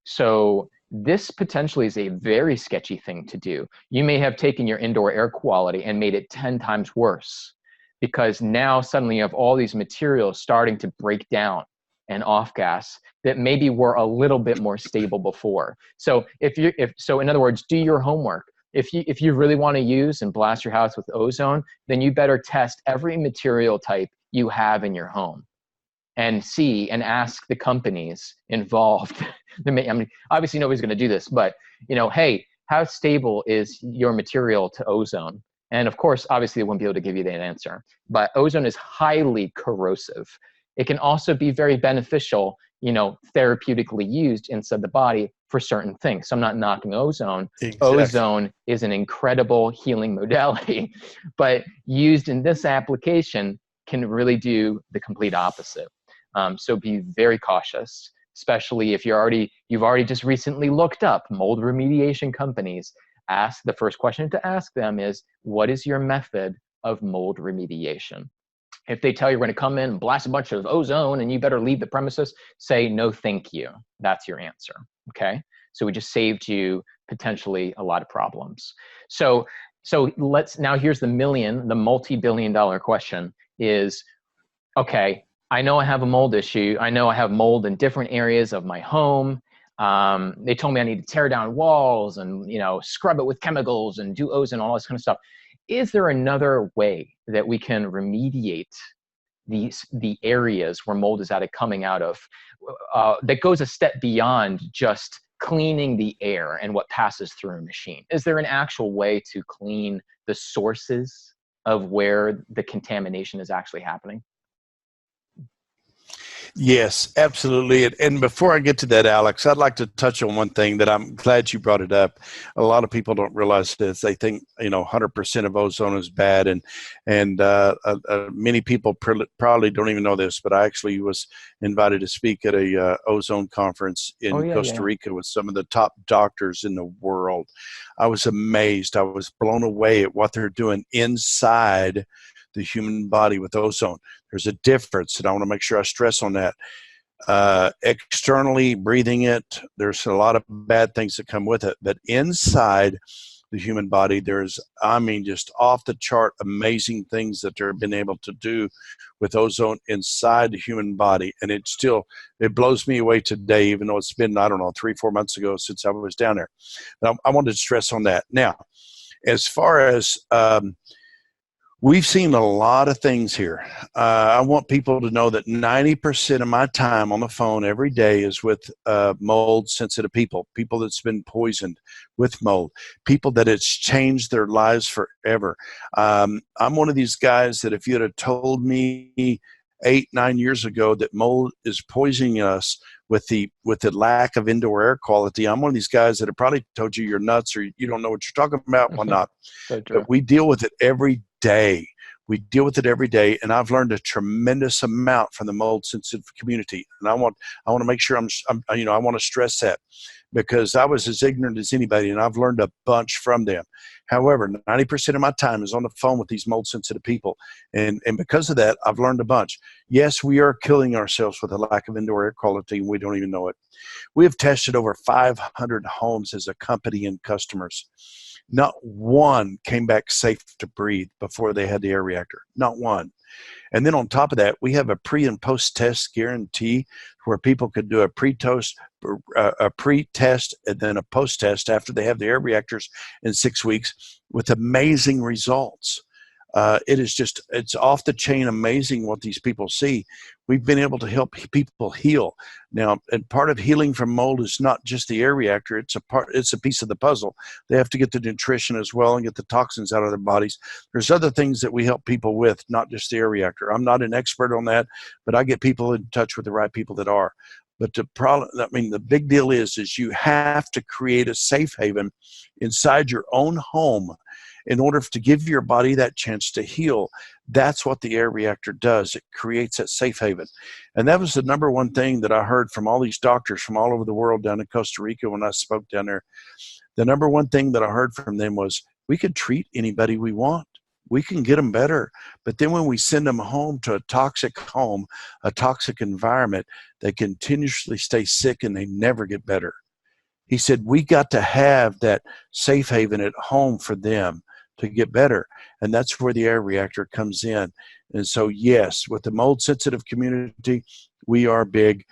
So this potentially is a very sketchy thing to do. You may have taken your indoor air quality and made it 10 times worse, because now suddenly you have all these materials starting to break down and off gas that maybe were a little bit more stable before. So in other words, do your homework. If you really want to use and blast your house with ozone, then you better test every material type you have in your home and see and ask the companies involved. Obviously nobody's going to do this, but hey, how stable is your material to ozone? And of course, obviously they won't be able to give you that answer, but ozone is highly corrosive. It can also be very beneficial, therapeutically used inside the body for certain things. So I'm not knocking ozone. Exactly. Ozone is an incredible healing modality, but used in this application can really do the complete opposite. So be very cautious, especially if you've already just recently looked up mold remediation companies. The first question to ask them is, what is your method of mold remediation? If they tell you we're going to come in and blast a bunch of ozone and you better leave the premises, say, no, thank you. That's your answer. Okay. So we just saved you potentially a lot of problems. So here's the multi-billion-dollar question is, okay, I know I have a mold issue. I know I have mold in different areas of my home. They told me I need to tear down walls and, scrub it with chemicals and do ozone, all this kind of stuff. Is there another way that we can remediate the areas where mold is coming out of that goes a step beyond just cleaning the air and what passes through a machine? Is there an actual way to clean the sources of where the contamination is actually happening? Yes, absolutely. And before I get to that, Alex, I'd like to touch on one thing that I'm glad you brought it up. A lot of people don't realize this. They think 100% of ozone is bad, and many people probably don't even know this. But I actually was invited to speak at a ozone conference in Costa Rica with some of the top doctors in the world. I was amazed. I was blown away at what they're doing inside the human body with ozone. There's a difference, and I want to make sure I stress on that. Externally breathing it, there's a lot of bad things that come with it, but inside the human body, there's, just off the chart amazing things that they've been able to do with ozone inside the human body. And it blows me away today, even though it's been, 3-4 months ago since I was down there. But I wanted to stress on that. Now, as far as we've seen a lot of things here. I want people to know that 90% of my time on the phone every day is with mold-sensitive people that's been poisoned with mold, people that it's changed their lives forever. I'm one of these guys that if you had told me 8-9 years ago that mold is poisoning us with the lack of indoor air quality, I'm one of these guys that have probably told you you're nuts or you don't know what you're talking about. Well, not. So true. But we deal with it every day. We deal with it every day, and I've learned a tremendous amount from the mold sensitive community. And I want to make sure I want to stress that, because I was as ignorant as anybody, and I've learned a bunch from them. However, 90% of my time is on the phone with these mold sensitive people. And because of that, I've learned a bunch. Yes, we are killing ourselves with a lack of indoor air quality, and we don't even know it. We have tested over 500 homes as a company and customers. Not one came back safe to breathe before they had the air reactor. Not one. And then on top of that, we have a pre and post test guarantee where people could do a pre-test and then a post test after they have the air reactors in 6 weeks with amazing results. It's off the chain amazing what these people see. We've been able to help people heal. Now, and part of healing from mold is not just the air reactor, it's a piece of the puzzle. They have to get the nutrition as well and get the toxins out of their bodies. There's other things that we help people with, not just the air reactor. I'm not an expert on that, but I get people in touch with the right people that are. But the big deal is you have to create a safe haven inside your own home in order to give your body that chance to heal. That's what the air reactor does. It creates that safe haven. And that was the number one thing that I heard from all these doctors from all over the world down in Costa Rica when I spoke down there. The number one thing that I heard from them was, we can treat anybody we want. We can get them better. But then when we send them home to a toxic home, a toxic environment, they continuously stay sick and they never get better. He said, we got to have that safe haven at home for them to get better. And that's where the air reactor comes in. And so, yes, with the mold sensitive community, we are big.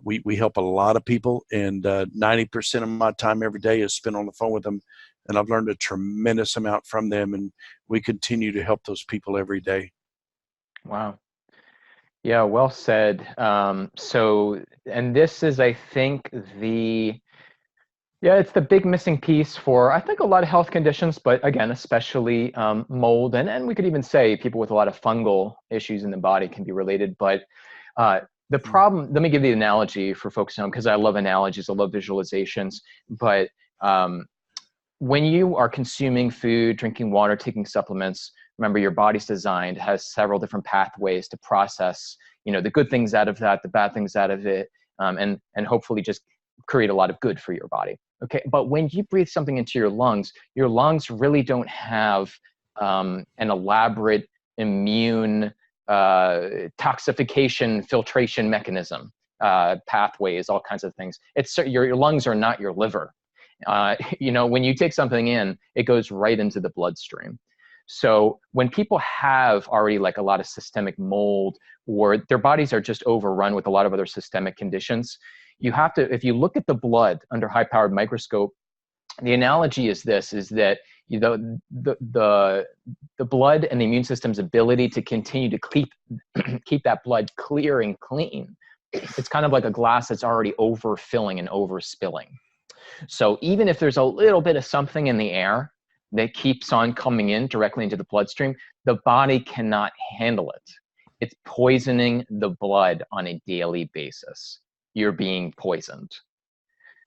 We help a lot of people, and 90% of my time every day is spent on the phone with them. And I've learned a tremendous amount from them, and we continue to help those people every day. Wow. Yeah, well said. And this is, I think, it's the big missing piece for, I think, a lot of health conditions, but again, especially mold. And we could even say people with a lot of fungal issues in the body can be related. But the problem, let me give the analogy for folks at home, because I love analogies, I love visualizations. But when you are consuming food, drinking water, taking supplements, remember your body's designed, has several different pathways to process, the good things out of that, the bad things out of it, and hopefully just create a lot of good for your body. Okay, but when you breathe something into your lungs really don't have an elaborate immune toxification filtration mechanism, pathways, all kinds of things. Your lungs are not your liver. When you take something in, it goes right into the bloodstream. So when people have already like a lot of systemic mold, or their bodies are just overrun with a lot of other systemic conditions, you have to, if you look at the blood under high-powered microscope, the analogy is that the blood and the immune system's ability to continue to keep that blood clear and clean, it's kind of like a glass that's already overfilling and overspilling. So even if there's a little bit of something in the air that keeps on coming in directly into the bloodstream, the body cannot handle it. It's poisoning the blood on a daily basis. You're being poisoned.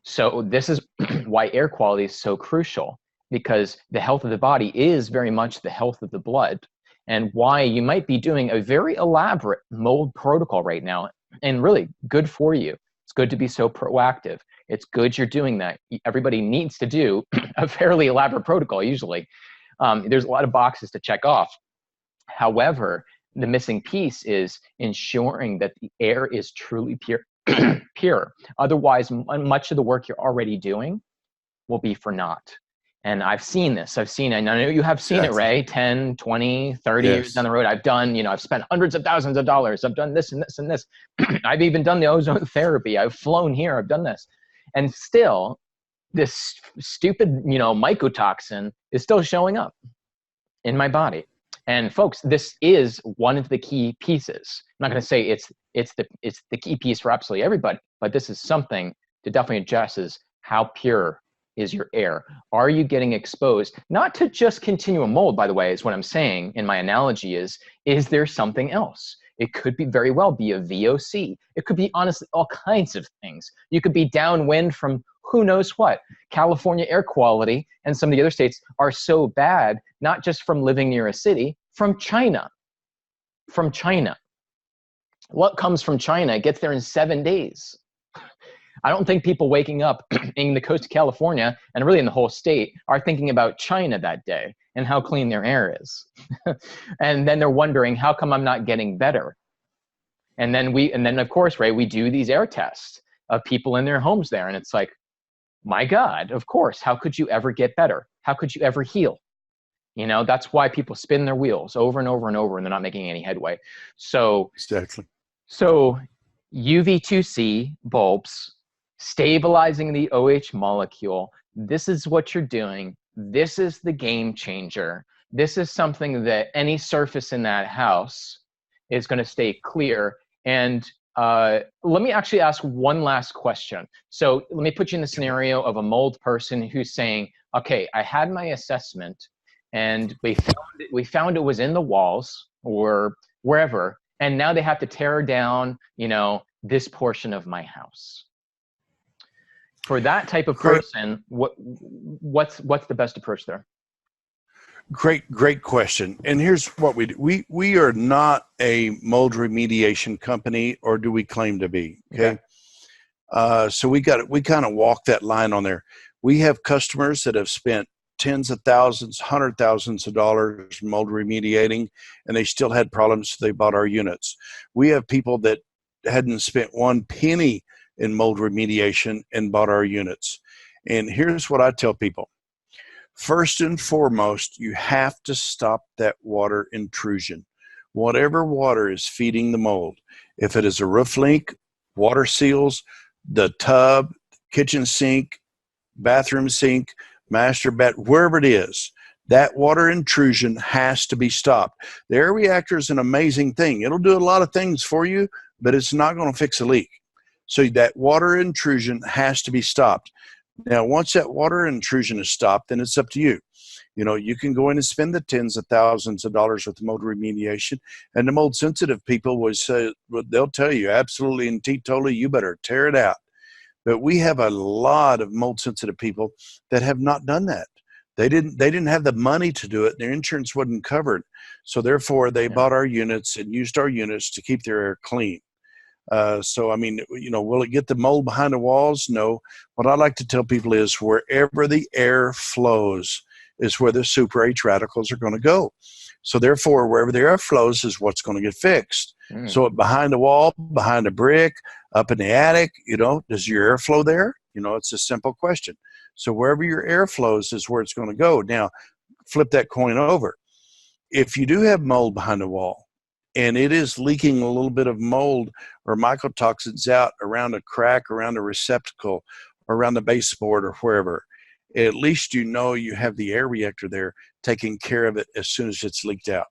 So this is why air quality is so crucial, because the health of the body is very much the health of the blood, and why you might be doing a very elaborate mold protocol right now, and really good for you. It's good to be so proactive. It's good you're doing that. Everybody needs to do a fairly elaborate protocol usually. There's a lot of boxes to check off. However, the missing piece is ensuring that the air is truly pure. Otherwise, much of the work you're already doing will be for naught. And I've seen this. And I know you have seen it, Ray, 10, 20, 30 years down the road. I've spent hundreds of thousands of dollars. I've done this and this and this. I've even done the ozone therapy. I've flown here. I've done this. And still, this stupid, mycotoxin is still showing up in my body. And folks, this is one of the key pieces. I'm not going to say it's the key piece for absolutely everybody, but this is something that definitely addresses how pure is your air. Are you getting exposed? Not to just continuum mold, by the way, is what I'm saying in my analogy is there something else? It could be very well be a VOC. It could be honestly all kinds of things. You could be downwind from who knows what. California air quality and some of the other states are so bad, not just from living near a city, from China. From China. What comes from China gets there in 7 days. I don't think people waking up in the coast of California and really in the whole state are thinking about China that day and how clean their air is. And then they're wondering, how come I'm not getting better? And then of course, right, we do these air tests of people in their homes there. And it's like, my God, of course, how could you ever get better? How could you ever heal? You know, that's why people spin their wheels over and over and over and they're not making any headway. So, Exactly. so UV2C bulbs, stabilizing the OH molecule. This is what you're doing. This is the game changer. This is something that any surface in that house is going to stay clear. And let me actually ask one last question. So let me put you in the scenario of a mold person who's saying, okay, I had my assessment and we found it was in the walls or wherever, and now they have to tear down, you know, this portion of my house. For that type of person, what's the best approach there? Great question. And here's what we do. We are not a mold remediation company, or do we claim to be? Okay. So we kind of walk that line on there. We have customers that have spent tens of thousands, hundred thousands of dollars mold remediating, and they still had problems, so they bought our units. We have people that hadn't spent one penny in mold remediation and bought our units. And here's what I tell people. First and foremost, you have to stop that water intrusion. Whatever water is feeding the mold, if it is a roof leak, water seals, the tub, kitchen sink, bathroom sink, master bath, wherever it is, that water intrusion has to be stopped. The air reactor is an amazing thing. It'll do a lot of things for you, but it's not going to fix a leak. So that water intrusion has to be stopped. Now, once that water intrusion is stopped, then it's up to you. You know, you can go in and spend the tens of thousands of dollars with the mold remediation, and the mold sensitive people will say, they'll tell you absolutely and totally, you better tear it out. But we have a lot of mold sensitive people that have not done that. They didn't have the money to do it. Their insurance wasn't covered. So therefore they bought our units and used our units to keep their air clean. So, I mean, you know, will it get the mold behind the walls? No. What I like to tell people is wherever the air flows is where the super H radicals are going to go. So therefore, wherever the air flows is what's going to get fixed. So behind the wall, behind a brick, up in the attic, you know, does your air flow there? You know, it's a simple question. So wherever your air flows is where it's going to go. Now, flip that coin over. If you do have mold behind the wall and it is leaking a little bit of mold or mycotoxins out around a crack, around a receptacle, around the baseboard or wherever, at least you know you have the air reactor there taking care of it as soon as it's leaked out.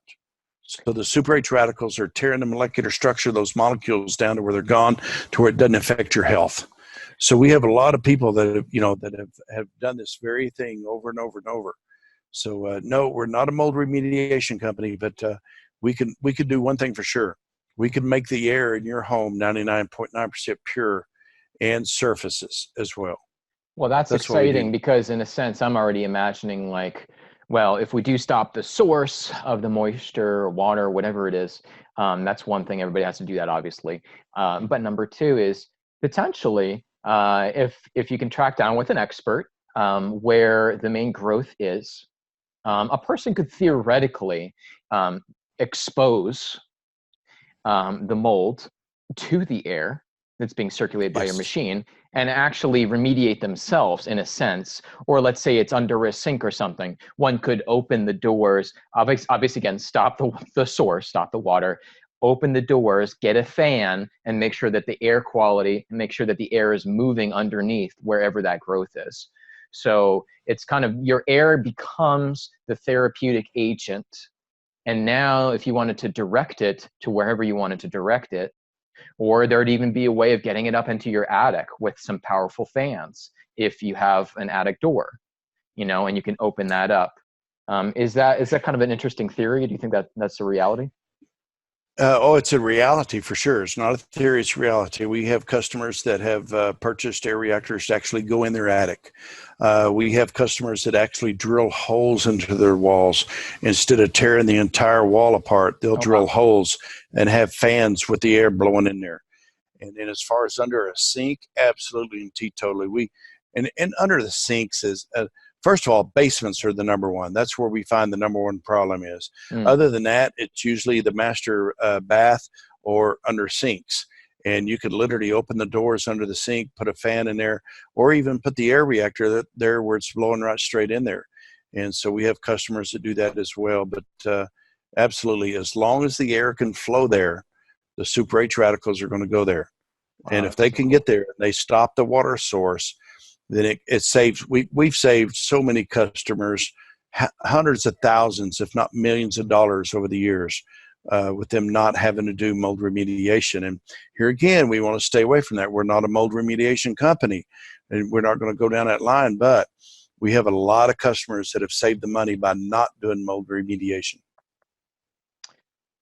So the super H radicals are tearing the molecular structure of those molecules down to where they're gone, to where it doesn't affect your health. So we have a lot of people that have, you know, that have done this very thing over and over and over. So no, we're not a mold remediation company, but we can do one thing for sure. We can make the air in your home 99.9% pure, and surfaces as well. Well, that's exciting because in a sense, I'm already imagining like, well, if we do stop the source of the moisture, water, whatever it is, that's one thing. Everybody has to do that, obviously. But number two is potentially, if you can track down with an expert where the main growth is, a person could theoretically expose the mold to the air that's being circulated by your machine and actually remediate themselves in a sense. Or let's say it's under a sink or something. One could open the doors, obviously again, stop the source, stop the water, open the doors, get a fan, and make sure that the air quality, and make sure that the air is moving underneath wherever that growth is. So it's kind of, your air becomes the therapeutic agent. And now if you wanted to direct it to wherever you wanted to direct it, or there'd even be a way of getting it up into your attic with some powerful fans if you have an attic door, you know, and you can open that up. Is that kind of an interesting theory? Do you think that that's a reality? Oh, it's a reality for sure. It's not a theory, it's reality. We have customers that have purchased air reactors to actually go in their attic. We have customers that actually drill holes into their walls. Instead of tearing the entire wall apart, they'll Oh, drill wow. holes and have fans with the air blowing in there. And then as far as under a sink, absolutely and teetotally. And under the sinks is first of all, basements are the number one. That's where we find the number one problem is. Mm. Other than that, it's usually the master bath or under sinks. And you could literally open the doors under the sink, put a fan in there, or even put the air reactor there where it's blowing right straight in there. And so we have customers that do that as well. But absolutely, as long as the air can flow there, the super H radicals are going to go there. And Wow, if that's they so can cool. get there and they stop the water source, then it saves, we've saved so many customers, hundreds of thousands, if not millions of dollars over the years, with them not having to do mold remediation. And here again, we want to stay away from that. We're not a mold remediation company, and we're not going to go down that line, but we have a lot of customers that have saved the money by not doing mold remediation.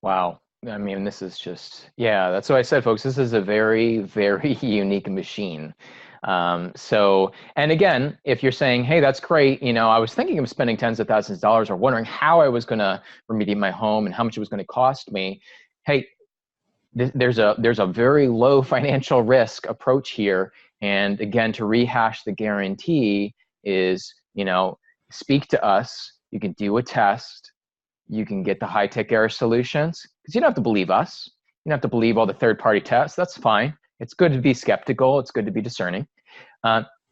Wow. I mean, this is just, yeah, that's what I said, folks. This is a very, very unique machine. And again, if you're saying, hey, that's great, I was thinking of spending tens of thousands of dollars or wondering how I was going to remediate my home and how much it was going to cost me. Hey, there's a very low financial risk approach here. And again, to rehash the guarantee is, speak to us. You can do a test. You can get the high-tech air solutions because you don't have to believe us. You don't have to believe all the third-party tests. That's fine. It's good to be skeptical. It's good to be discerning.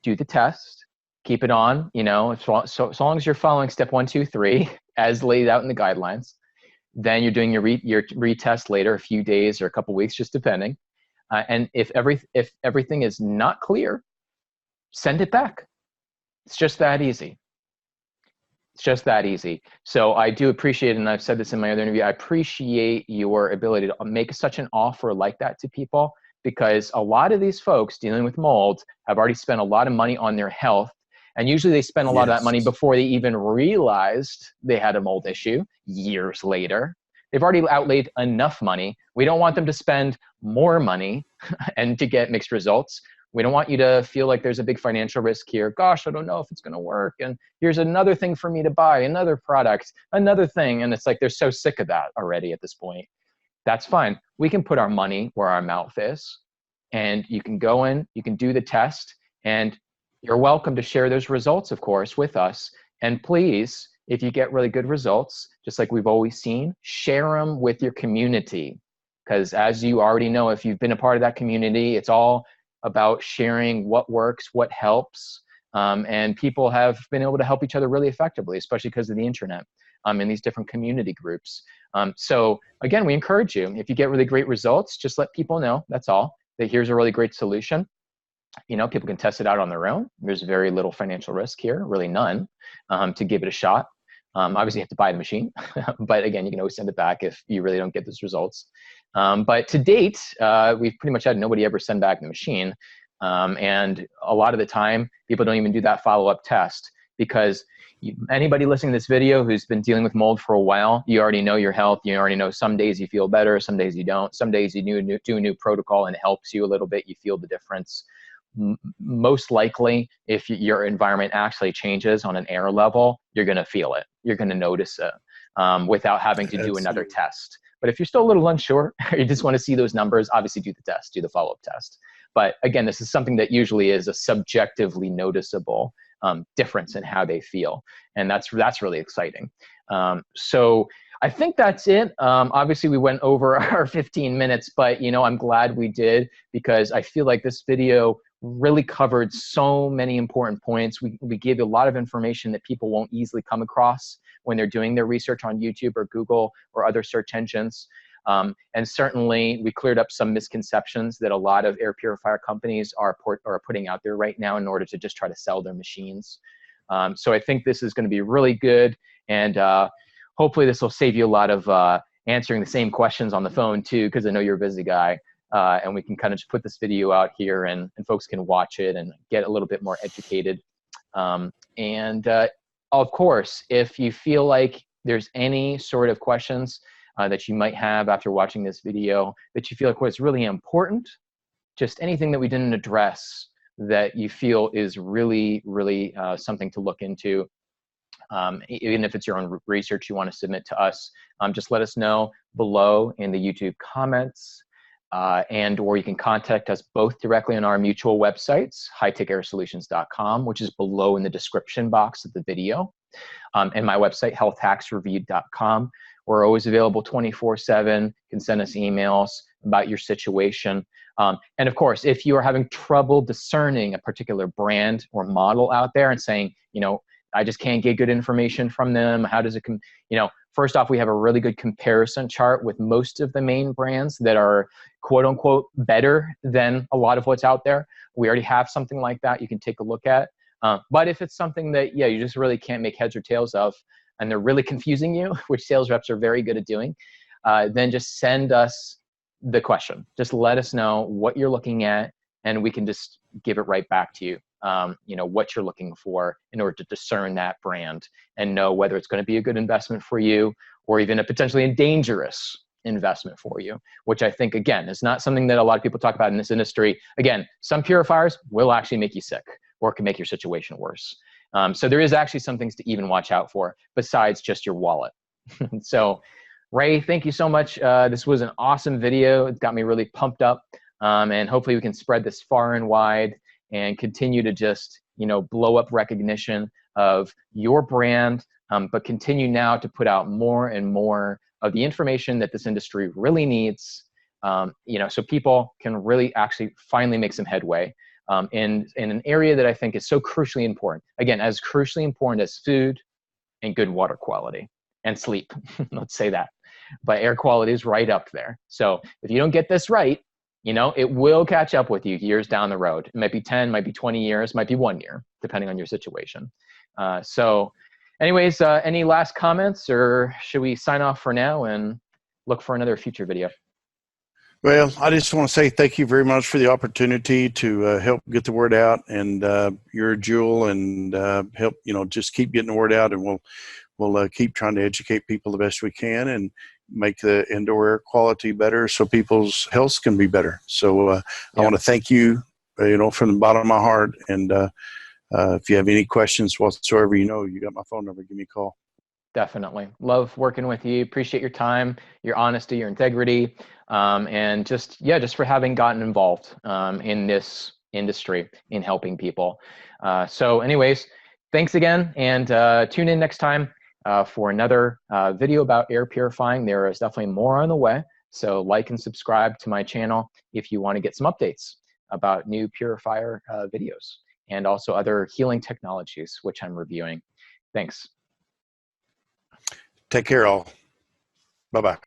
Do the test. Keep it on. So long as you're following step 1, 2, 3 as laid out in the guidelines. Then you're doing your retest later, a few days or a couple weeks, just depending. And if everything is not clear, send it back. It's just that easy. It's just that easy. So I do appreciate, and I've said this in my other interview, I appreciate your ability to make such an offer like that to people, because a lot of these folks dealing with mold have already spent a lot of money on their health. And usually they spend a lot of that money Yes. before they even realized they had a mold issue years later. They've already outlaid enough money. We don't want them to spend more money and to get mixed results. We don't want you to feel like there's a big financial risk here. Gosh, I don't know if it's going to work. And here's another thing for me to buy, another product, another thing. And it's like they're so sick of that already at this point. That's fine. We can put our money where our mouth is. And you can go in, you can do the test, and you're welcome to share those results, of course, with us. And please, if you get really good results, just like we've always seen, share them with your community. Because as you already know, if you've been a part of that community, it's all about sharing what works, what helps. And people have been able to help each other really effectively, especially because of the internet in these different community groups. So again, we encourage you, if you get really great results, just let people know, that's all, that here's a really great solution. People can test it out on their own. There's very little financial risk here, really none, to give it a shot. Obviously, you have to buy the machine, but again, you can always send it back if you really don't get those results. But to date, we've pretty much had nobody ever send back the machine. And a lot of the time, people don't even do that follow-up test, because anybody listening to this video who's been dealing with mold for a while, you already know your health. You already know some days you feel better, some days you don't. Some days you do a new protocol and it helps you a little bit. You feel the difference. Most likely, if your environment actually changes on an air level, you're going to feel it. You're going to notice it without having to do another Absolutely. test. But if you're still a little unsure, or you just want to see those numbers, obviously do the test, do the follow-up test. But again, this is something that usually is a subjectively noticeable difference in how they feel. And that's really exciting. So I think that's it. Obviously, we went over our 15 minutes, but I'm glad we did, because I feel like this video really covered so many important points. We gave you a lot of information that people won't easily come across when they're doing their research on YouTube or Google or other search engines. And certainly we cleared up some misconceptions that a lot of air purifier companies are putting out there right now in order to just try to sell their machines. So I think this is going to be really good. And hopefully this will save you a lot of answering the same questions on the phone too, because I know you're a busy guy. And we can kind of just put this video out here and folks can watch it and get a little bit more educated. Of course, if you feel like there's any sort of questions, that you might have after watching this video that you feel like was really important, just anything that we didn't address that you feel is really, really something to look into. Even if it's your own research you want to submit to us, just let us know below in the YouTube comments, or you can contact us both directly on our mutual websites, hightechair-solutions.com, which is below in the description box of the video, and my website, healthhacksreviewed.com. We're always available 24/7. You can send us emails about your situation. And of course, if you are having trouble discerning a particular brand or model out there and saying, I just can't get good information from them, how does it first off, we have a really good comparison chart with most of the main brands that are quote unquote better than a lot of what's out there. We already have something like that you can take a look at. But if it's something that, you just really can't make heads or tails of, and they're really confusing you, which sales reps are very good at doing, then just send us the question. Just let us know what you're looking at, and we can just give it right back to you. What you're looking for in order to discern that brand and know whether it's going to be a good investment for you or even a potentially dangerous investment for you, which I think, again, is not something that a lot of people talk about in this industry. Again, some purifiers will actually make you sick or can make your situation worse. So there is actually some things to even watch out for besides just your wallet. So Ray, thank you so much. This was an awesome video. It got me really pumped up, and hopefully we can spread this far and wide and continue to just, blow up recognition of your brand, but continue now to put out more and more of the information that this industry really needs, so people can really actually finally make some headway in an area that I think is so crucially important. Again, as crucially important as food and good water quality and sleep, let's say that. But air quality is right up there. So if you don't get this right, it will catch up with you years down the road. It might be 10, might be 20 years, might be 1 year, depending on your situation. So anyways, any last comments, or should we sign off for now and look for another future video? Well, I just want to say thank you very much for the opportunity to help get the word out, and you're a jewel, and help, just keep getting the word out, and we'll keep trying to educate people the best we can and make the indoor air quality better so people's health can be better. So I want to thank you, from the bottom of my heart. And if you have any questions whatsoever, you got my phone number, give me a call. Definitely. Love working with you. Appreciate your time, your honesty, your integrity, and just for having gotten involved in this industry, in helping people. So anyways, thanks again, and tune in next time for another video about air purifying. There is definitely more on the way. So like and subscribe to my channel if you want to get some updates about new purifier videos and also other healing technologies, which I'm reviewing. Thanks. Take care, all. Bye-bye.